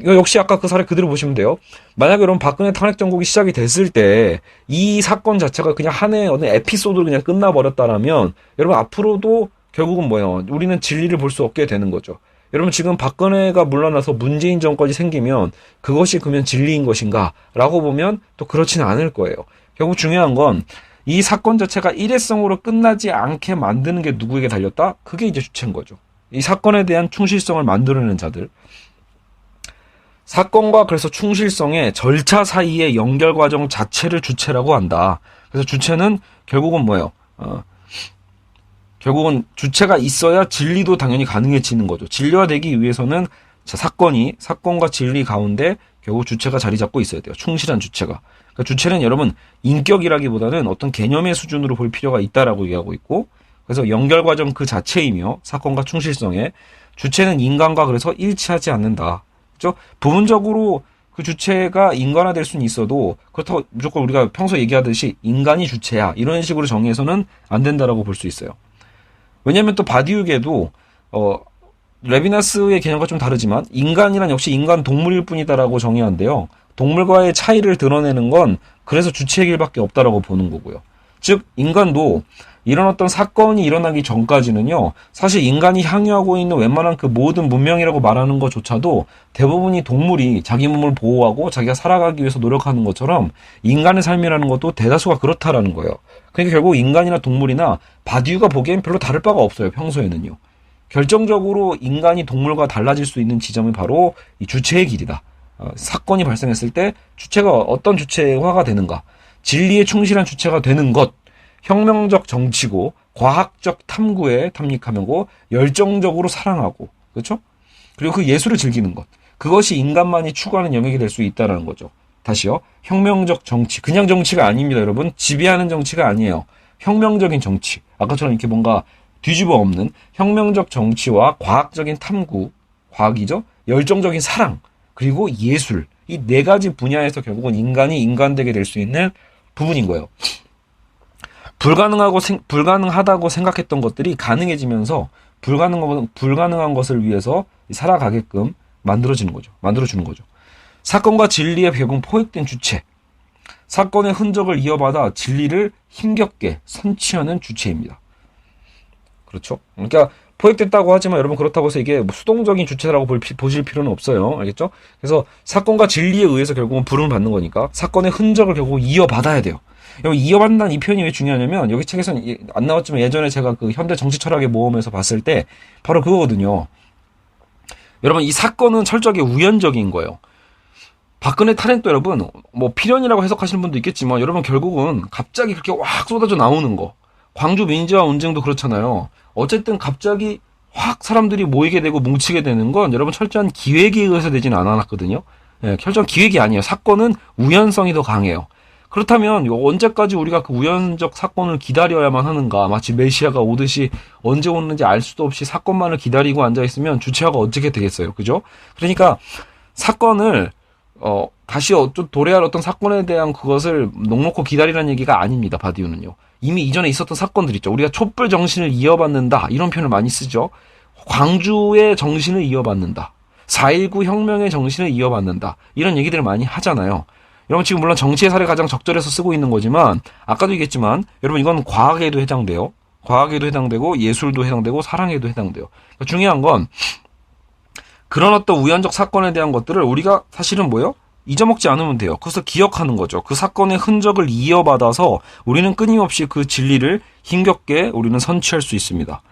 이거 역시 아까 그 사례 그대로 보시면 돼요. 만약에 여러분 박근혜 탄핵 정국이 시작이 됐을 때 이 사건 자체가 그냥 한 해의 어느 에피소드로 그냥 끝나버렸다라면 여러분 앞으로도 결국은 뭐예요? 우리는 진리를 볼 수 없게 되는 거죠. 여러분 지금 박근혜가 물러나서 문재인 정권이 생기면 그것이 그러면 진리인 것인가? 라고 보면 또 그렇지는 않을 거예요. 결국 중요한 건 이 사건 자체가 일회성으로 끝나지 않게 만드는 게 누구에게 달렸다? 그게 이제 주체인 거죠. 이 사건에 대한 충실성을 만들어내는 자들. 사건과 그래서 충실성의 절차 사이의 연결 과정 자체를 주체라고 한다. 그래서 주체는 결국은 뭐예요? 결국은 주체가 있어야 진리도 당연히 가능해지는 거죠. 진리화되기 위해서는 사건과 진리 가운데 결국 주체가 자리 잡고 있어야 돼요. 충실한 주체가. 그러니까 주체는 여러분 인격이라기보다는 어떤 개념의 수준으로 볼 필요가 있다라고 얘기하고 있고, 그래서 연결 과정 그 자체이며 사건과 충실성에 주체는 인간과 그래서 일치하지 않는다. 그렇죠? 부분적으로 그 주체가 인간화될 수는 있어도 그렇다고 무조건 우리가 평소 얘기하듯이 인간이 주체야 이런 식으로 정의해서는 안 된다라고 볼 수 있어요. 왜냐하면 또 바디우에도 레비나스의 개념과 좀 다르지만 인간이란 역시 인간 동물일 뿐이다라고 정의한대요. 동물과의 차이를 드러내는 건 그래서 주체의 길밖에 없다라고 보는 거고요. 즉 인간도 이런 어떤 사건이 일어나기 전까지는요, 사실 인간이 향유하고 있는 웬만한 그 모든 문명이라고 말하는 것조차도 대부분이 동물이 자기 몸을 보호하고 자기가 살아가기 위해서 노력하는 것처럼 인간의 삶이라는 것도 대다수가 그렇다라는 거예요. 그러니까 결국 인간이나 동물이나 바디우가 보기엔 별로 다를 바가 없어요, 평소에는요. 결정적으로 인간이 동물과 달라질 수 있는 지점이 바로 이 주체의 길이다. 사건이 발생했을 때 주체가 어떤 주체화가 되는가, 진리에 충실한 주체가 되는 것, 혁명적 정치고 과학적 탐구에 탐닉하고 열정적으로 사랑하고, 그렇죠? 그리고 그 예술을 즐기는 것, 그것이 인간만이 추구하는 영역이 될 수 있다는 거죠. 다시요, 혁명적 정치, 그냥 정치가 아닙니다, 여러분. 지배하는 정치가 아니에요. 혁명적인 정치, 아까처럼 이렇게 뭔가 뒤집어 엎는 혁명적 정치와 과학적인 탐구, 과학이죠, 열정적인 사랑, 그리고 예술, 이 네 가지 분야에서 결국은 인간이 인간되게 될 수 있는 부분인 거예요. 불가능하다고 생각했던 것들이 가능해지면서 불가능한 것을 위해서 살아가게끔 만들어주는 거죠. 사건과 진리에 결국 포획된 주체, 사건의 흔적을 이어받아 진리를 힘겹게 선취하는 주체입니다. 그렇죠? 그러니까 포획됐다고 하지만 여러분 그렇다고 해서 이게 수동적인 주체라고 보실 필요는 없어요. 알겠죠? 그래서 사건과 진리에 의해서 결국은 부름을 받는 거니까 사건의 흔적을 결국 이어받아야 돼요. 이어받는다는 이 표현이 왜 중요하냐면 여기 책에서는 안 나왔지만 예전에 제가 그 현대 정치 철학의 모험에서 봤을 때 바로 그거거든요. 여러분 이 사건은 철저하게 우연적인 거예요. 박근혜 탄핵도 여러분 뭐 필연이라고 해석하시는 분도 있겠지만 여러분 결국은 갑자기 그렇게 확 쏟아져 나오는 거, 광주 민주화 운동도 그렇잖아요. 어쨌든 갑자기 확 사람들이 모이게 되고 뭉치게 되는 건 여러분 철저한 기획에 의해서 되지는 않았거든요. 예, 철저한 기획이 아니에요. 사건은 우연성이 더 강해요. 그렇다면 언제까지 우리가 그 우연적 사건을 기다려야만 하는가? 마치 메시아가 오듯이 언제 오는지 알 수도 없이 사건만을 기다리고 앉아있으면 주체화가 어떻게 되겠어요? 그죠? 그러니까 사건을 다시 좀 도래할 어떤 사건에 대한 그것을 넉넉히 기다리라는 얘기가 아닙니다. 바디우는요. 이미 이전에 있었던 사건들 있죠. 우리가 촛불 정신을 이어받는다 이런 표현을 많이 쓰죠. 광주의 정신을 이어받는다. 4.19 혁명의 정신을 이어받는다. 이런 얘기들을 많이 하잖아요. 여러분 지금 물론 정치의 사례 가장 적절해서 쓰고 있는 거지만 아까도 얘기했지만 여러분 이건 과학에도 해당돼요. 과학에도 해당되고 예술도 해당되고 사랑에도 해당돼요. 그러니까 중요한 건 그런 어떤 우연적 사건에 대한 것들을 우리가 사실은 뭐예요? 잊어먹지 않으면 돼요. 그래서 기억하는 거죠. 그 사건의 흔적을 이어받아서 우리는 끊임없이 그 진리를 힘겹게 우리는 선취할 수 있습니다.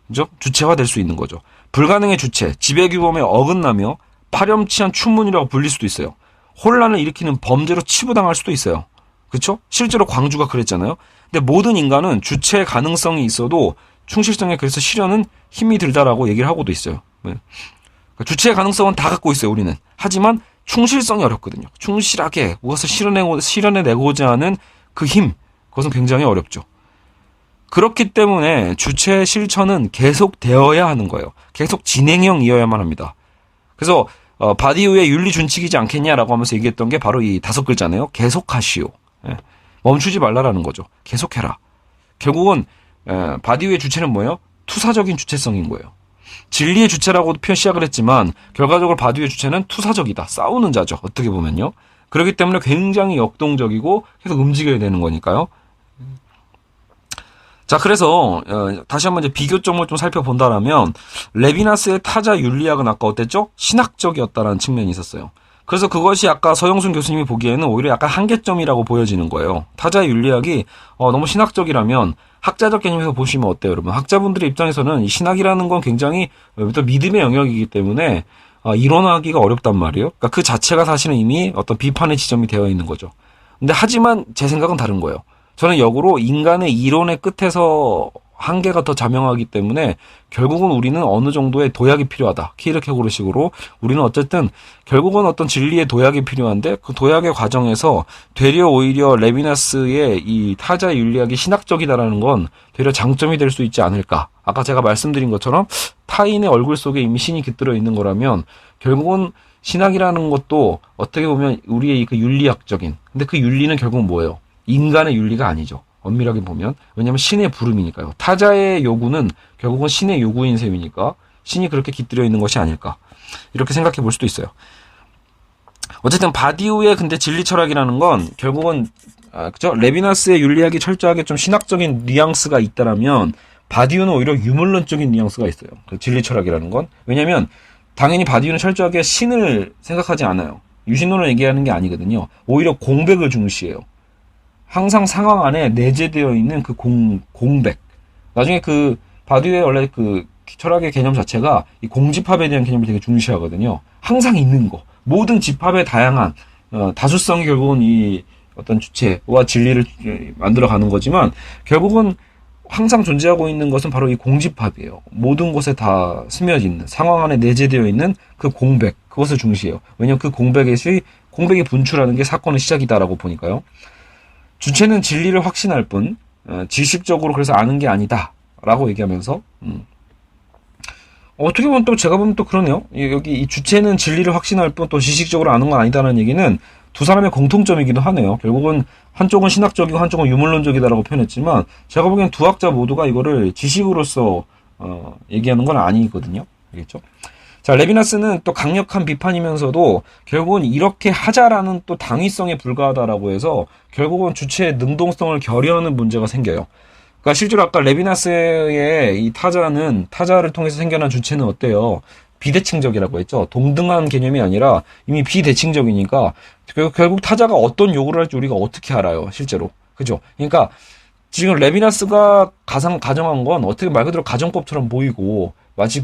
그죠? 주체화될 수 있는 거죠. 불가능의 주체, 지배규범에 어긋나며 파렴치한 추문이라고 불릴 수도 있어요. 혼란을 일으키는 범죄로 치부당할 수도 있어요. 그렇죠? 실제로 광주가 그랬잖아요. 근데 모든 인간은 주체의 가능성이 있어도 충실성에 그래서 실현은 힘이 들다라고 얘기를 하고도 있어요. 그러니까 주체의 가능성은 다 갖고 있어요, 우리는. 하지만 충실성이 어렵거든요. 충실하게 무엇을 실현해내고자 하는 그 힘, 그것은 굉장히 어렵죠. 그렇기 때문에 주체의 실천은 계속 되어야 하는 거예요. 계속 진행형이어야만 합니다. 그래서 바디우의 윤리 준칙이지 않겠냐라고 하면서 얘기했던 게 바로 이 5글자네요. 계속하시오. 예. 멈추지 말라라는 거죠. 계속해라. 결국은 바디우의 주체는 뭐예요? 투사적인 주체성인 거예요. 진리의 주체라고 표현 시작을 했지만 결과적으로 바디우의 주체는 투사적이다. 싸우는 자죠. 어떻게 보면요. 그렇기 때문에 굉장히 역동적이고 계속 움직여야 되는 거니까요. 자, 그래서 다시 한번 이제 비교점을 좀 살펴본다라면 레비나스의 타자 윤리학은 아까 어땠죠? 신학적이었다라는 측면이 있었어요. 그래서 그것이 아까 서영순 교수님이 보기에는 오히려 약간 한계점이라고 보여지는 거예요. 타자 윤리학이 너무 신학적이라면 학자적 개념에서 보시면 어때요, 여러분? 학자분들의 입장에서는 이 신학이라는 건 굉장히 또 믿음의 영역이기 때문에 이론하기가 어렵단 말이에요. 그러니까 그 자체가 사실은 이미 어떤 비판의 지점이 되어 있는 거죠. 근데 하지만 제 생각은 다른 거예요. 저는 역으로 인간의 이론의 끝에서 한계가 더 자명하기 때문에 결국은 우리는 어느 정도의 도약이 필요하다. 키르케고르식으로 우리는 어쨌든 결국은 어떤 진리의 도약이 필요한데 그 도약의 과정에서 되려 오히려 레비나스의 이 타자 윤리학이 신학적이다라는 건 되려 장점이 될 수 있지 않을까. 아까 제가 말씀드린 것처럼 타인의 얼굴 속에 이미 신이 깃들어 있는 거라면 결국은 신학이라는 것도 어떻게 보면 우리의 그 윤리학적인, 근데 그 윤리는 결국 뭐예요? 인간의 윤리가 아니죠. 엄밀하게 보면. 왜냐하면 신의 부름이니까요. 타자의 요구는 결국은 신의 요구인 셈이니까 신이 그렇게 깃들여 있는 것이 아닐까. 이렇게 생각해 볼 수도 있어요. 어쨌든 바디우의 근데 진리 철학이라는 건 결국은 그죠? 레비나스의 윤리학이 철저하게 좀 신학적인 뉘앙스가 있다라면 바디우는 오히려 유물론적인 뉘앙스가 있어요. 그 진리 철학이라는 건. 왜냐하면 당연히 바디우는 철저하게 신을 생각하지 않아요. 유신론을 얘기하는 게 아니거든요. 오히려 공백을 중시해요. 항상 상황 안에 내재되어 있는 그 공백. 나중에 그 바디우의 원래 그 철학의 개념 자체가 이 공집합에 대한 개념을 되게 중시하거든요. 항상 있는 거. 모든 집합의 다양한 다수성이 결국은 이 어떤 주체와 진리를 만들어가는 거지만 결국은 항상 존재하고 있는 것은 바로 이 공집합이에요. 모든 곳에 다 스며져 있는 상황 안에 내재되어 있는 그 공백, 그것을 중시해요. 왜냐하면 그 공백이 분출하는 게 사건의 시작이다라고 보니까요. 주체는 진리를 확신할 뿐 지식적으로 그래서 아는 게 아니다라고 얘기하면서 어떻게 보면 또 제가 보면 또 그러네요. 여기 이 주체는 진리를 확신할 뿐 또 지식적으로 아는 건 아니다라는 얘기는 두 사람의 공통점이기도 하네요. 결국은 한쪽은 신학적이고 한쪽은 유물론적이다라고 표현했지만 제가 보기엔 두 학자 모두가 이거를 지식으로서 얘기하는 건 아니거든요. 알겠죠? 자, 레비나스는 또 강력한 비판이면서도 결국은 이렇게 하자라는 또 당위성에 불과하다라고 해서 결국은 주체의 능동성을 결여하는 문제가 생겨요. 그러니까 실제로 아까 레비나스의 이 타자를 통해서 생겨난 주체는 어때요? 비대칭적이라고 했죠. 동등한 개념이 아니라 이미 비대칭적이니까 결국 타자가 어떤 요구를 할지 우리가 어떻게 알아요, 실제로. 그죠? 그러니까 지금 레비나스가 가정한 건 어떻게 말 그대로 가정법처럼 보이고 마치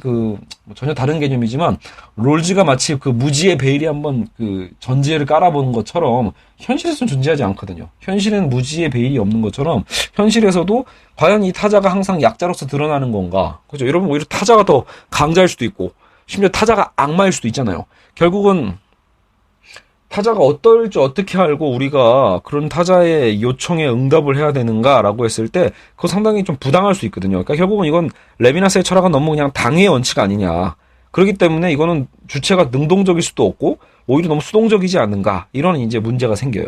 전혀 다른 개념이지만 롤즈가 마치 그 무지의 베일이 한번 그 전제를 깔아보는 것처럼 현실에서는 존재하지 않거든요. 현실에는 무지의 베일이 없는 것처럼 현실에서도 과연 이 타자가 항상 약자로서 드러나는 건가? 그죠? 여러분 오히려 타자가 더 강자일 수도 있고 심지어 타자가 악마일 수도 있잖아요. 결국은 타자가 어떨지 어떻게 알고 우리가 그런 타자의 요청에 응답을 해야 되는가라고 했을 때 그거 상당히 좀 부당할 수 있거든요. 그러니까 결국은 이건 레비나스의 철학은 너무 그냥 당의 원칙 아니냐. 그렇기 때문에 이거는 주체가 능동적일 수도 없고 오히려 너무 수동적이지 않는가. 이런 이제 문제가 생겨요.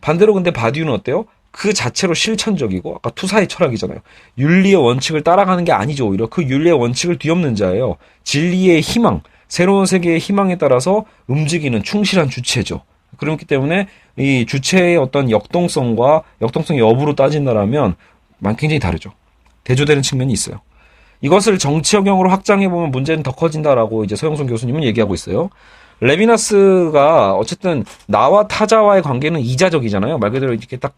반대로 근데 바디우는 어때요? 그 자체로 실천적이고 아까 투사의 철학이잖아요. 윤리의 원칙을 따라가는 게 아니죠. 오히려 그 윤리의 원칙을 뒤엎는 자예요. 진리의 희망, 새로운 세계의 희망에 따라서 움직이는 충실한 주체죠. 그렇기 때문에 이 주체의 어떤 역동성 여부로 따진다라면 굉장히 다르죠. 대조되는 측면이 있어요. 이것을 정치 영역으로 확장해보면 문제는 더 커진다라고 이제 서영선 교수님은 얘기하고 있어요. 레비나스가 어쨌든 나와 타자와의 관계는 이자적이잖아요. 말 그대로 이렇게 딱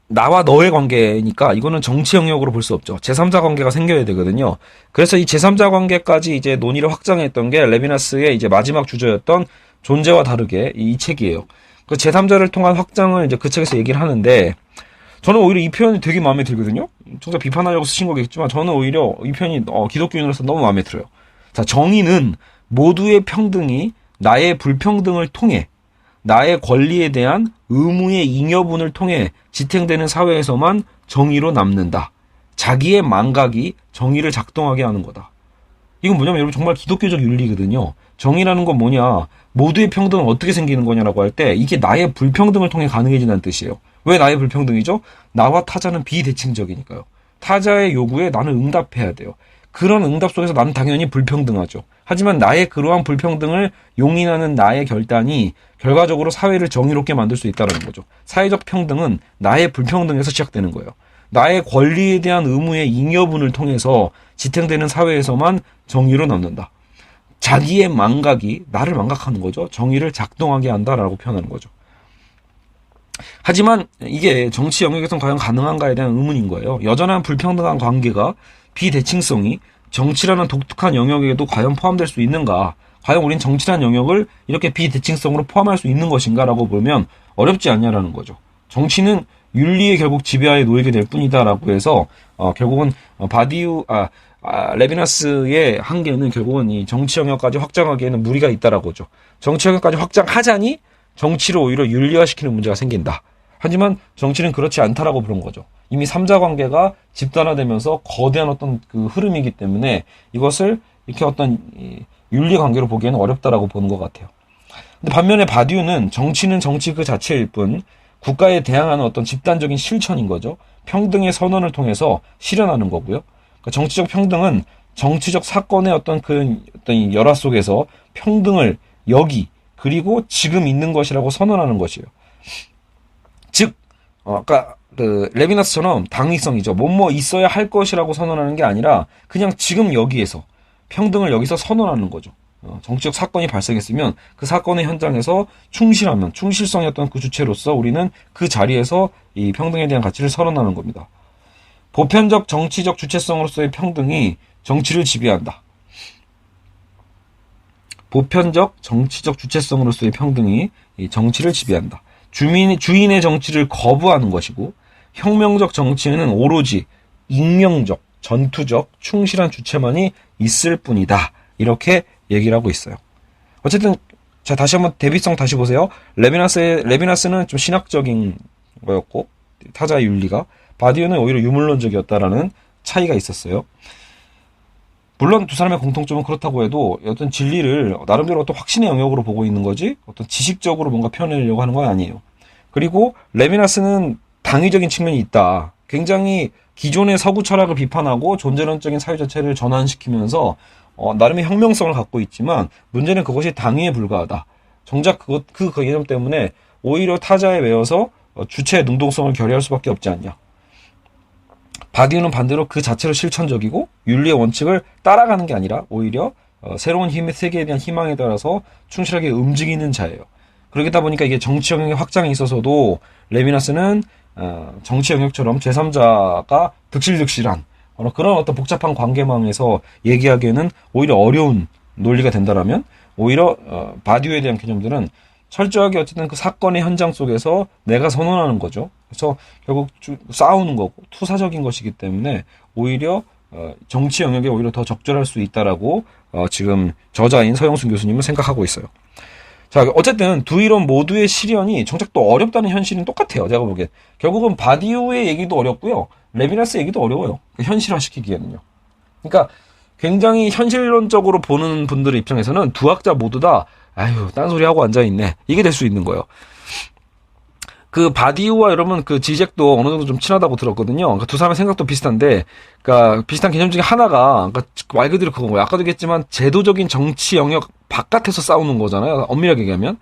나와 너의 관계니까 이거는 정치 영역으로 볼 수 없죠. 제3자 관계가 생겨야 되거든요. 그래서 이 제3자 관계까지 이제 논의를 확장했던 게 레비나스의 이제 마지막 주제였던 존재와 다르게 이 책이에요. 그 제3자를 통한 확장을 이제 그 책에서 얘기를 하는데 저는 오히려 이 표현이 되게 마음에 들거든요. 정작 비판하려고 쓰신 거겠지만 저는 오히려 이 표현이 기독교인으로서 너무 마음에 들어요. 자, 정의는 모두의 평등이 나의 불평등을 통해 나의 권리에 대한 의무의 잉여분을 통해 지탱되는 사회에서만 정의로 남는다. 자기의 망각이 정의를 작동하게 하는 거다. 이건 뭐냐면 여러분 정말 기독교적 윤리거든요. 정의라는 건 뭐냐. 모두의 평등은 어떻게 생기는 거냐라고 할 때 이게 나의 불평등을 통해 가능해진다는 뜻이에요. 왜 나의 불평등이죠? 나와 타자는 비대칭적이니까요. 타자의 요구에 나는 응답해야 돼요. 그런 응답 속에서 나는 당연히 불평등하죠. 하지만 나의 그러한 불평등을 용인하는 나의 결단이 결과적으로 사회를 정의롭게 만들 수 있다는 거죠. 사회적 평등은 나의 불평등에서 시작되는 거예요. 나의 권리에 대한 의무의 잉여분을 통해서 지탱되는 사회에서만 정의로 남는다. 자기의 망각이 나를 망각하는 거죠. 정의를 작동하게 한다라고 표현하는 거죠. 하지만 이게 정치 영역에서는 과연 가능한가에 대한 의문인 거예요. 여전한 불평등한 관계가 비대칭성이 정치라는 독특한 영역에도 과연 포함될 수 있는가? 과연 우린 정치라는 영역을 이렇게 비대칭성으로 포함할 수 있는 것인가라고 보면 어렵지 않냐라는 거죠. 정치는 윤리의 결국 지배하에 놓이게 될 뿐이다라고 해서 결국은 레비나스의 한계는 결국은 이 정치 영역까지 확장하기에는 무리가 있다라고죠. 정치 영역까지 확장하자니 정치를 오히려 윤리화시키는 문제가 생긴다. 하지만 정치는 그렇지 않다라고 부른 거죠. 이미 삼자 관계가 집단화되면서 거대한 어떤 그 흐름이기 때문에 이것을 이렇게 어떤 윤리 관계로 보기에는 어렵다라고 보는 것 같아요. 근데 반면에 바디우는 정치는 정치 그 자체일 뿐 국가에 대항하는 어떤 집단적인 실천인 거죠. 평등의 선언을 통해서 실현하는 거고요. 그러니까 정치적 평등은 정치적 사건의 어떤 열화 속에서 평등을 여기 그리고 지금 있는 것이라고 선언하는 것이에요. 즉, 아까 레비나스처럼 당위성이죠. 뭐뭐 있어야 할 것이라고 선언하는 게 아니라 그냥 지금 여기에서 평등을 여기서 선언하는 거죠. 정치적 사건이 발생했으면 그 사건의 현장에서 충실하면 충실성이 어떤 그 주체로서 우리는 그 자리에서 이 평등에 대한 가치를 선언하는 겁니다. 보편적 정치적 주체성으로서의 평등이 정치를 지배한다. 보편적 정치적 주체성으로서의 평등이 이 정치를 지배한다. 주인의 정치를 거부하는 것이고 혁명적 정치에는 오로지 익명적, 전투적, 충실한 주체만이 있을 뿐이다. 이렇게 얘기를 하고 있어요. 어쨌든 자 다시 한번 대비성 다시 보세요. 레비나스는 좀 신학적인 거였고 타자의 윤리가 바디우는 오히려 유물론적이었다라는 차이가 있었어요. 물론 두 사람의 공통점은 그렇다고 해도 어떤 진리를 나름대로 어떤 확신의 영역으로 보고 있는 거지 어떤 지식적으로 뭔가 표현하려고 하는 건 아니에요. 그리고 레비나스는 당위적인 측면이 있다. 굉장히 기존의 서구 철학을 비판하고 존재론적인 사회 자체를 전환시키면서 나름의 혁명성을 갖고 있지만 문제는 그것이 당위에 불과하다. 정작 그 개념 때문에 오히려 타자에 외워서 주체의 능동성을 결여할 수밖에 없지 않냐. 바디우는 반대로 그 자체로 실천적이고 윤리의 원칙을 따라가는 게 아니라 오히려 새로운 힘의 세계에 대한 희망에 따라서 충실하게 움직이는 자예요. 그러다 보니까 이게 정치 영역의 확장에 있어서도 레비나스는 정치 영역처럼 제3자가 득실득실한 그런 어떤 복잡한 관계망에서 얘기하기에는 오히려 어려운 논리가 된다라면 오히려 바디우에 대한 개념들은 철저하게 어쨌든 그 사건의 현장 속에서 내가 선언하는 거죠. 그래서 결국 싸우는 거고 투사적인 것이기 때문에 오히려 정치 영역에 오히려 더 적절할 수 있다라고 지금 저자인 서영순 교수님은 생각하고 있어요. 자, 어쨌든 두 이론 모두의 실현이 정작 또 어렵다는 현실은 똑같아요. 제가 보기엔. 결국은 바디우의 얘기도 어렵고요. 레비나스 얘기도 어려워요. 현실화시키기에는요. 그러니까 굉장히 현실론적으로 보는 분들의 입장에서는 두 학자 모두 다 아유, 딴소리하고 앉아있네. 이게 될 수 있는 거예요. 그 바디우와 여러분 그 지젝도 어느 정도 좀 친하다고 들었거든요. 그러니까 두 사람의 생각도 비슷한데, 그러니까 비슷한 개념 중에 하나가, 그러니까 말 그대로 그건 거예요. 아까도 얘기했지만 제도적인 정치 영역 바깥에서 싸우는 거잖아요. 엄밀하게 얘기하면.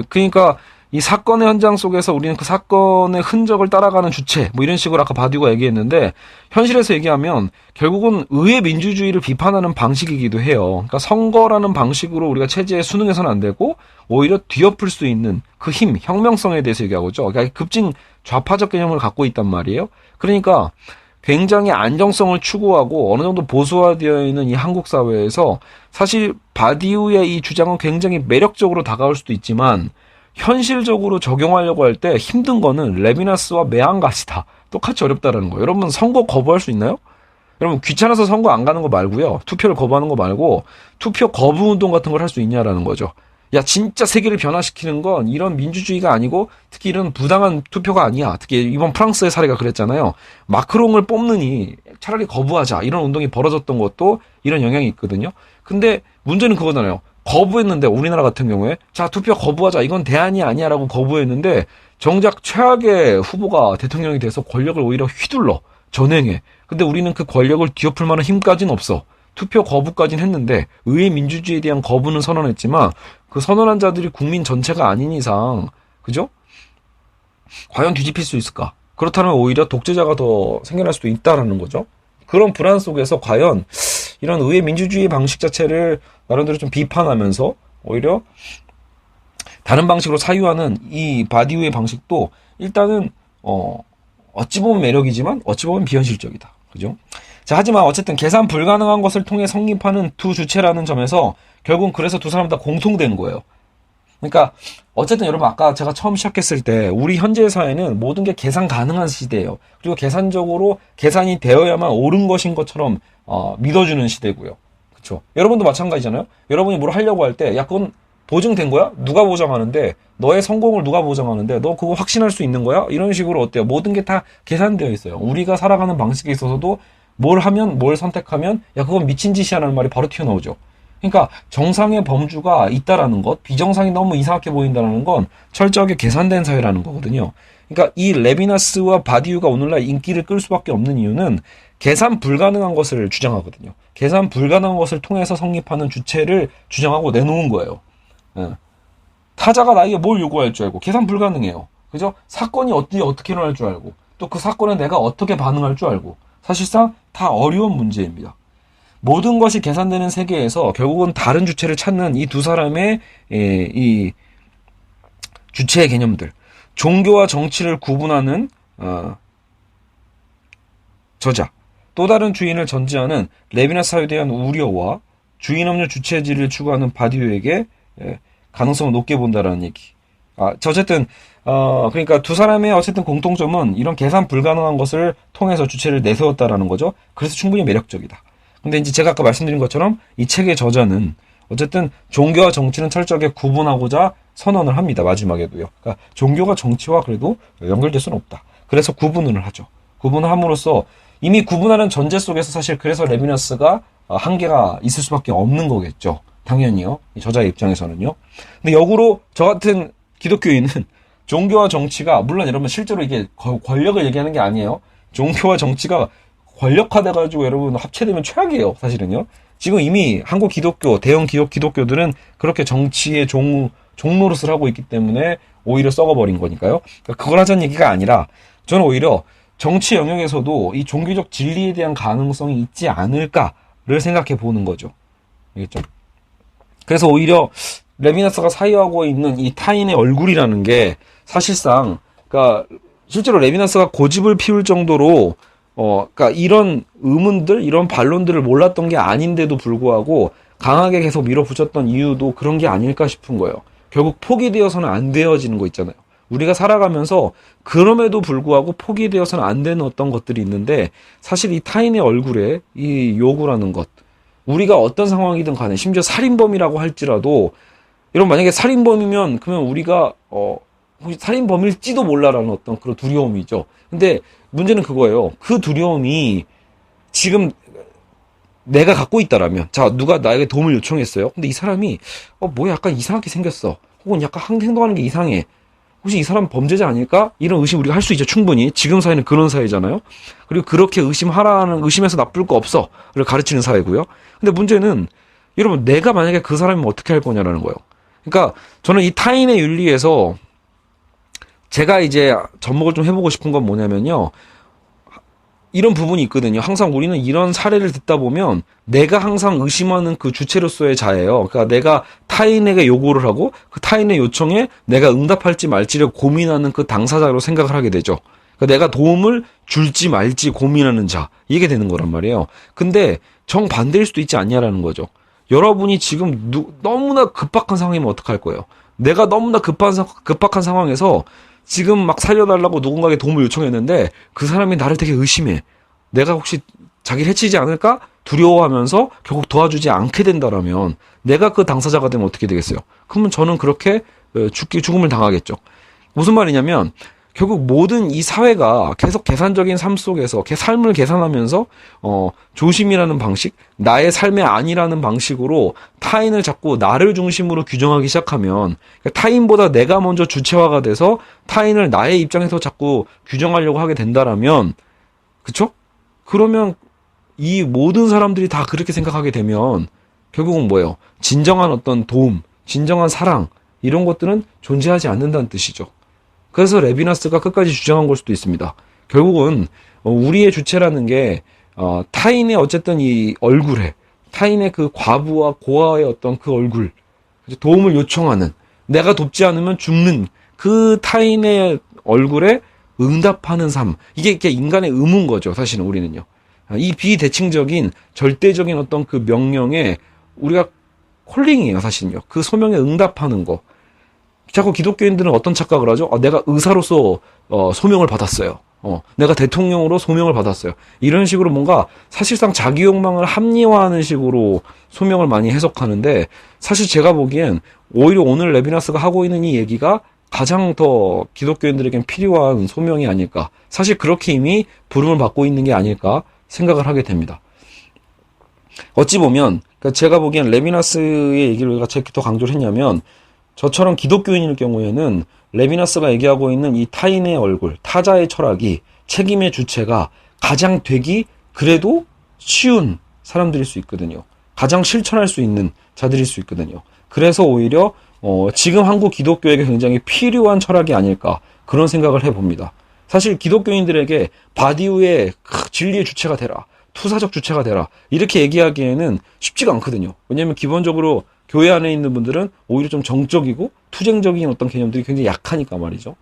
그러니까 이 사건의 현장 속에서 우리는 그 사건의 흔적을 따라가는 주체, 뭐 이런 식으로 아까 바디우가 얘기했는데, 현실에서 얘기하면 결국은 의회 민주주의를 비판하는 방식이기도 해요. 그러니까 선거라는 방식으로 우리가 체제에 순응해서는 안 되고 오히려 뒤엎을 수 있는 그 힘, 혁명성에 대해서 얘기하고죠. 그러니까 급진 좌파적 개념을 갖고 있단 말이에요. 그러니까 굉장히 안정성을 추구하고 어느 정도 보수화되어 있는 이 한국 사회에서 사실 바디우의 이 주장은 굉장히 매력적으로 다가올 수도 있지만 현실적으로 적용하려고 할 때 힘든 거는 레비나스와 매한가지다. 똑같이 어렵다라는 거예요. 여러분 선거 거부할 수 있나요? 여러분 귀찮아서 선거 안 가는 거 말고요. 투표를 거부하는 거 말고 투표 거부 운동 같은 걸 할 수 있냐라는 거죠. 야 진짜 세계를 변화시키는 건 이런 민주주의가 아니고 특히 이런 부당한 투표가 아니야. 특히 이번 프랑스의 사례가 그랬잖아요. 마크롱을 뽑느니 차라리 거부하자. 이런 운동이 벌어졌던 것도 이런 영향이 있거든요. 근데 문제는 그거잖아요. 거부했는데 우리나라 같은 경우에 자 투표 거부하자. 이건 대안이 아니야라고 거부했는데 정작 최악의 후보가 대통령이 돼서 권력을 오히려 휘둘러 전행해. 근데 우리는 그 권력을 뒤엎을 만한 힘까지는 없어. 투표 거부까지는 했는데 의회 민주주의에 대한 거부는 선언했지만 그 선언한 자들이 국민 전체가 아닌 이상 그죠? 과연 뒤집힐 수 있을까? 그렇다면 오히려 독재자가 더 생겨날 수도 있다라는 거죠. 그런 불안 속에서 과연 이런 의회 민주주의 방식 자체를 나름대로 좀 비판하면서 오히려 다른 방식으로 사유하는 이 바디우의 방식도 일단은 어찌 보면 매력이지만 어찌 보면 비현실적이다. 그죠? 자, 하지만 어쨌든 계산 불가능한 것을 통해 성립하는 두 주체라는 점에서 결국은 그래서 두 사람 다 공통된 거예요. 그러니까 어쨌든 여러분 아까 제가 처음 시작했을 때 우리 현재 사회는 모든 게 계산 가능한 시대예요. 그리고 계산적으로 계산이 되어야만 옳은 것인 것처럼 믿어주는 시대고요. 그렇죠? 여러분도 마찬가지잖아요. 여러분이 뭘 하려고 할 때 야 그건 보증된 거야? 누가 보장하는데? 너의 성공을 누가 보장하는데? 너 그거 확신할 수 있는 거야? 이런 식으로 어때요? 모든 게 다 계산되어 있어요. 우리가 살아가는 방식에 있어서도 뭘 하면 뭘 선택하면 야 그건 미친 짓이야라는 말이 바로 튀어나오죠. 그러니까 정상의 범주가 있다라는 것, 비정상이 너무 이상하게 보인다는 건 철저하게 계산된 사회라는 거거든요. 그러니까 이 레비나스와 바디유가 오늘날 인기를 끌 수밖에 없는 이유는 계산 불가능한 것을 주장하거든요. 계산 불가능한 것을 통해서 성립하는 주체를 주장하고 내놓은 거예요. 예. 타자가 나에게 뭘 요구할 줄 알고 계산 불가능해요. 그죠? 사건이 어떻게 일어날 줄 알고 또 그 사건에 내가 어떻게 반응할 줄 알고 사실상 다 어려운 문제입니다. 모든 것이 계산되는 세계에서 결국은 다른 주체를 찾는 이 두 사람의 이 주체의 개념들, 종교와 정치를 구분하는 저자, 또 다른 주인을 전제하는 레비나스 사회에 대한 우려와 주인 없는 주체지를 추구하는 바디우에게 가능성을 높게 본다라는 얘기. 어쨌든 그러니까 두 사람의 어쨌든 공통점은 이런 계산 불가능한 것을 통해서 주체를 내세웠다라는 거죠. 그래서 충분히 매력적이다. 근데 이제 제가 아까 말씀드린 것처럼 이 책의 저자는 어쨌든 종교와 정치는 철저하게 구분하고자 선언을 합니다. 마지막에도요. 그러니까 종교가 정치와 그래도 연결될 수는 없다. 그래서 구분을 하죠. 구분을 함으로써 이미 구분하는 전제 속에서 사실 그래서 레비나스가 한계가 있을 수밖에 없는 거겠죠. 당연히요. 이 저자의 입장에서는요. 근데 역으로 저 같은 기독교인은 종교와 정치가 물론 여러분 실제로 이게 권력을 얘기하는 게 아니에요. 종교와 정치가 권력화돼가지고 여러분 합체되면 최악이에요. 사실은요. 지금 이미 한국 기독교, 대형 기독교들은 그렇게 정치의 종노릇을 하고 있기 때문에 오히려 썩어버린 거니까요. 그러니까 그걸 하자는 얘기가 아니라 저는 오히려 정치 영역에서도 이 종교적 진리에 대한 가능성이 있지 않을까를 생각해 보는 거죠. 알겠죠? 그래서 오히려 레비나스가 사유하고 있는 이 타인의 얼굴이라는 게 사실상, 그러니까 실제로 레비나스가 고집을 피울 정도로 그러니까 이런 의문들, 이런 반론들을 몰랐던 게 아닌데도 불구하고 강하게 계속 밀어붙였던 이유도 그런 게 아닐까 싶은 거예요. 결국 포기되어서는 안 되어지는 거 있잖아요. 우리가 살아가면서 그럼에도 불구하고 포기되어서는 안 되는 어떤 것들이 있는데 사실 이 타인의 얼굴에 이 요구라는 것, 우리가 어떤 상황이든 간에 심지어 살인범이라고 할지라도 여러분 만약에 살인범이면 그러면 우리가 혹시 살인범일지도 몰라라는 어떤 그런 두려움이죠. 근데 문제는 그거예요. 그 두려움이 지금 내가 갖고 있다라면, 자, 누가 나에게 도움을 요청했어요. 근데 이 사람이 뭐야 약간 이상하게 생겼어. 혹은 약간 행동하는 게 이상해. 혹시 이 사람 범죄자 아닐까? 이런 의심 우리가 할 수 있죠. 충분히. 지금 사회는 그런 사회잖아요. 그리고 그렇게 의심해서 나쁠 거 없어를 가르치는 사회고요. 근데 문제는 여러분 내가 만약에 그 사람이면 어떻게 할 거냐라는 거예요. 그러니까 저는 이 타인의 윤리에서 제가 이제 접목을 좀 해보고 싶은 건 뭐냐면요. 이런 부분이 있거든요. 항상 우리는 이런 사례를 듣다 보면 내가 항상 의심하는 그 주체로서의 자예요. 그러니까 내가 타인에게 요구를 하고 그 타인의 요청에 내가 응답할지 말지를 고민하는 그 당사자로 생각을 하게 되죠. 그러니까 내가 도움을 줄지 말지 고민하는 자. 이게 되는 거란 말이에요. 근데 정반대일 수도 있지 않냐라는 거죠. 여러분이 지금 너무나 급박한 상황이면 어떡할 거예요? 내가 너무나 급박한 상황에서 지금 막 살려달라고 누군가에게 도움을 요청했는데 그 사람이 나를 되게 의심해. 내가 혹시 자기를 해치지 않을까? 두려워하면서 결국 도와주지 않게 된다라면 내가 그 당사자가 되면 어떻게 되겠어요? 그러면 저는 그렇게 죽음을 당하겠죠. 무슨 말이냐면 결국 모든 이 사회가 계속 계산적인 삶 속에서 삶을 계산하면서 조심이라는 방식, 나의 삶의 안이라는 방식으로 타인을 자꾸 나를 중심으로 규정하기 시작하면 타인보다 내가 먼저 주체화가 돼서 타인을 나의 입장에서 자꾸 규정하려고 하게 된다라면 그쵸? 그러면 이 모든 사람들이 다 그렇게 생각하게 되면 결국은 뭐예요? 진정한 어떤 도움, 진정한 사랑 이런 것들은 존재하지 않는다는 뜻이죠. 그래서 레비나스가 끝까지 주장한 걸 수도 있습니다. 결국은 우리의 주체라는 게 타인의 어쨌든 이 얼굴에 타인의 그 과부와 고아의 어떤 그 얼굴 도움을 요청하는 내가 돕지 않으면 죽는 그 타인의 얼굴에 응답하는 삶 이게 인간의 의무인 거죠. 사실은 우리는요. 이 비대칭적인 절대적인 어떤 그 명령에 우리가 콜링이에요. 사실은요. 그 소명에 응답하는 거. 자꾸 기독교인들은 어떤 착각을 하죠? 내가 의사로서 소명을 받았어요. 내가 대통령으로 소명을 받았어요. 이런 식으로 뭔가 사실상 자기 욕망을 합리화하는 식으로 소명을 많이 해석하는데, 사실 제가 보기엔 오히려 오늘 레비나스가 하고 있는 이 얘기가 가장 더 기독교인들에겐 필요한 소명이 아닐까. 사실 그렇게 이미 부름을 받고 있는 게 아닐까 생각을 하게 됩니다. 어찌 보면 그러니까 제가 보기엔 레비나스의 얘기를 왜 제가 더 강조를 했냐면, 저처럼 기독교인일 경우에는 레비나스가 얘기하고 있는 이 타인의 얼굴, 타자의 철학이 책임의 주체가 가장 되기 그래도 쉬운 사람들일 수 있거든요. 가장 실천할 수 있는 자들일 수 있거든요. 그래서 오히려 지금 한국 기독교에게 굉장히 필요한 철학이 아닐까, 그런 생각을 해봅니다. 사실 기독교인들에게 바디우의 진리의 주체가 되라, 투사적 주체가 되라, 이렇게 얘기하기에는 쉽지가 않거든요. 왜냐하면 기본적으로 교회 안에 있는 분들은 오히려 좀 정적이고 투쟁적인 어떤 개념들이 굉장히 약하니까 말이죠.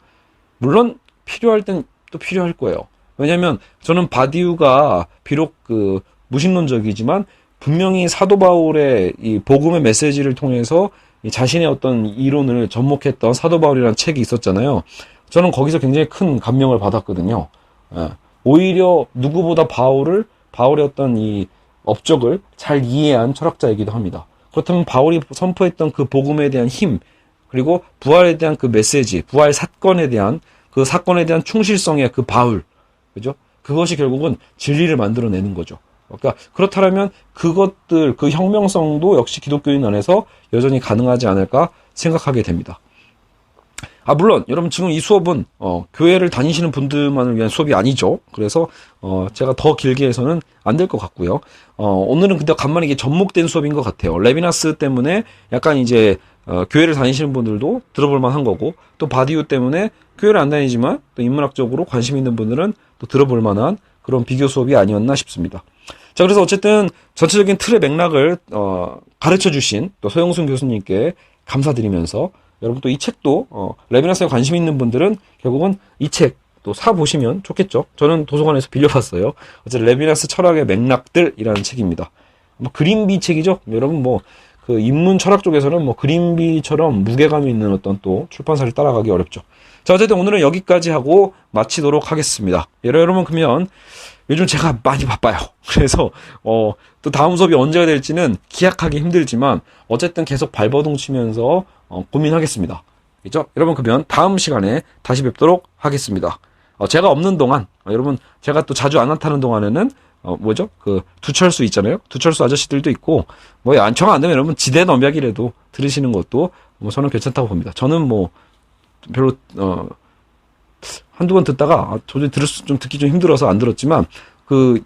물론 필요할 땐 또 필요할 거예요. 왜냐하면 저는 바디우가 비록 무신론적이지만 분명히 사도 바울의 이 복음의 메시지를 통해서 이 자신의 어떤 이론을 접목했던 사도 바울이라는 책이 있었잖아요. 저는 거기서 굉장히 큰 감명을 받았거든요. 오히려 누구보다 바울의 어떤 이 업적을 잘 이해한 철학자이기도 합니다. 그렇다면 바울이 선포했던 그 복음에 대한 힘, 그리고 부활에 대한 그 메시지, 부활 사건에 대한 그 사건에 대한 충실성의 그 바울, 그죠? 그것이 결국은 진리를 만들어내는 거죠. 그러니까 그렇다면 그것들, 그 혁명성도 역시 기독교인 안에서 여전히 가능하지 않을까 생각하게 됩니다. 물론 여러분 지금 이 수업은 교회를 다니시는 분들만을 위한 수업이 아니죠. 그래서 제가 더 길게 해서는 안 될 것 같고요. 오늘은 근데 간만에 이게 접목된 수업인 것 같아요. 레비나스 때문에 약간 이제 교회를 다니시는 분들도 들어볼 만한 거고, 또 바디우 때문에 교회를 안 다니지만 또 인문학적으로 관심 있는 분들은 또 들어볼 만한 그런 비교 수업이 아니었나 싶습니다. 자, 그래서 어쨌든 전체적인 틀의 맥락을 가르쳐 주신 또 소영순 교수님께 감사드리면서, 여러분 또 이 책도 레비나스에 관심 있는 분들은 결국은 이 책 또 사보시면 좋겠죠. 저는 도서관에서 빌려봤어요. 어쨌든 레비나스 철학의 맥락들이라는 책입니다. 그린비 책이죠. 여러분 그 인문 철학 쪽에서는 그린비처럼 무게감이 있는 어떤 또 출판사를 따라가기 어렵죠. 자, 어쨌든 오늘은 여기까지 하고 마치도록 하겠습니다. 여러분, 그러면 요즘 제가 많이 바빠요. 그래서 또 다음 수업이 언제가 될지는 기약하기 힘들지만 어쨌든 계속 발버둥 치면서 고민하겠습니다. 그죠? 여러분, 그러면 다음 시간에 다시 뵙도록 하겠습니다. 제가 없는 동안, 여러분, 제가 또 자주 안 나타나는 동안에는 두철수 있잖아요. 두철수 아저씨들도 있고, 안청 안 되면 여러분 지대 넘약이라도 들으시는 것도 저는 괜찮다고 봅니다. 저는 별로 한두 번 듣다가 도저히 듣기 좀 힘들어서 안 들었지만,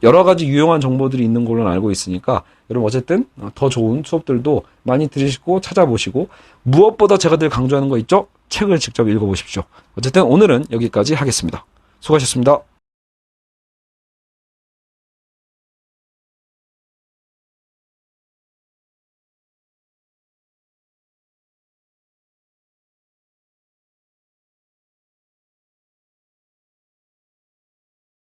여러 가지 유용한 정보들이 있는 걸로 알고 있으니까, 여러분 어쨌든 더 좋은 수업들도 많이 들으시고 찾아보시고, 무엇보다 제가 늘 강조하는 거 있죠? 책을 직접 읽어보십시오. 어쨌든 오늘은 여기까지 하겠습니다. 수고하셨습니다.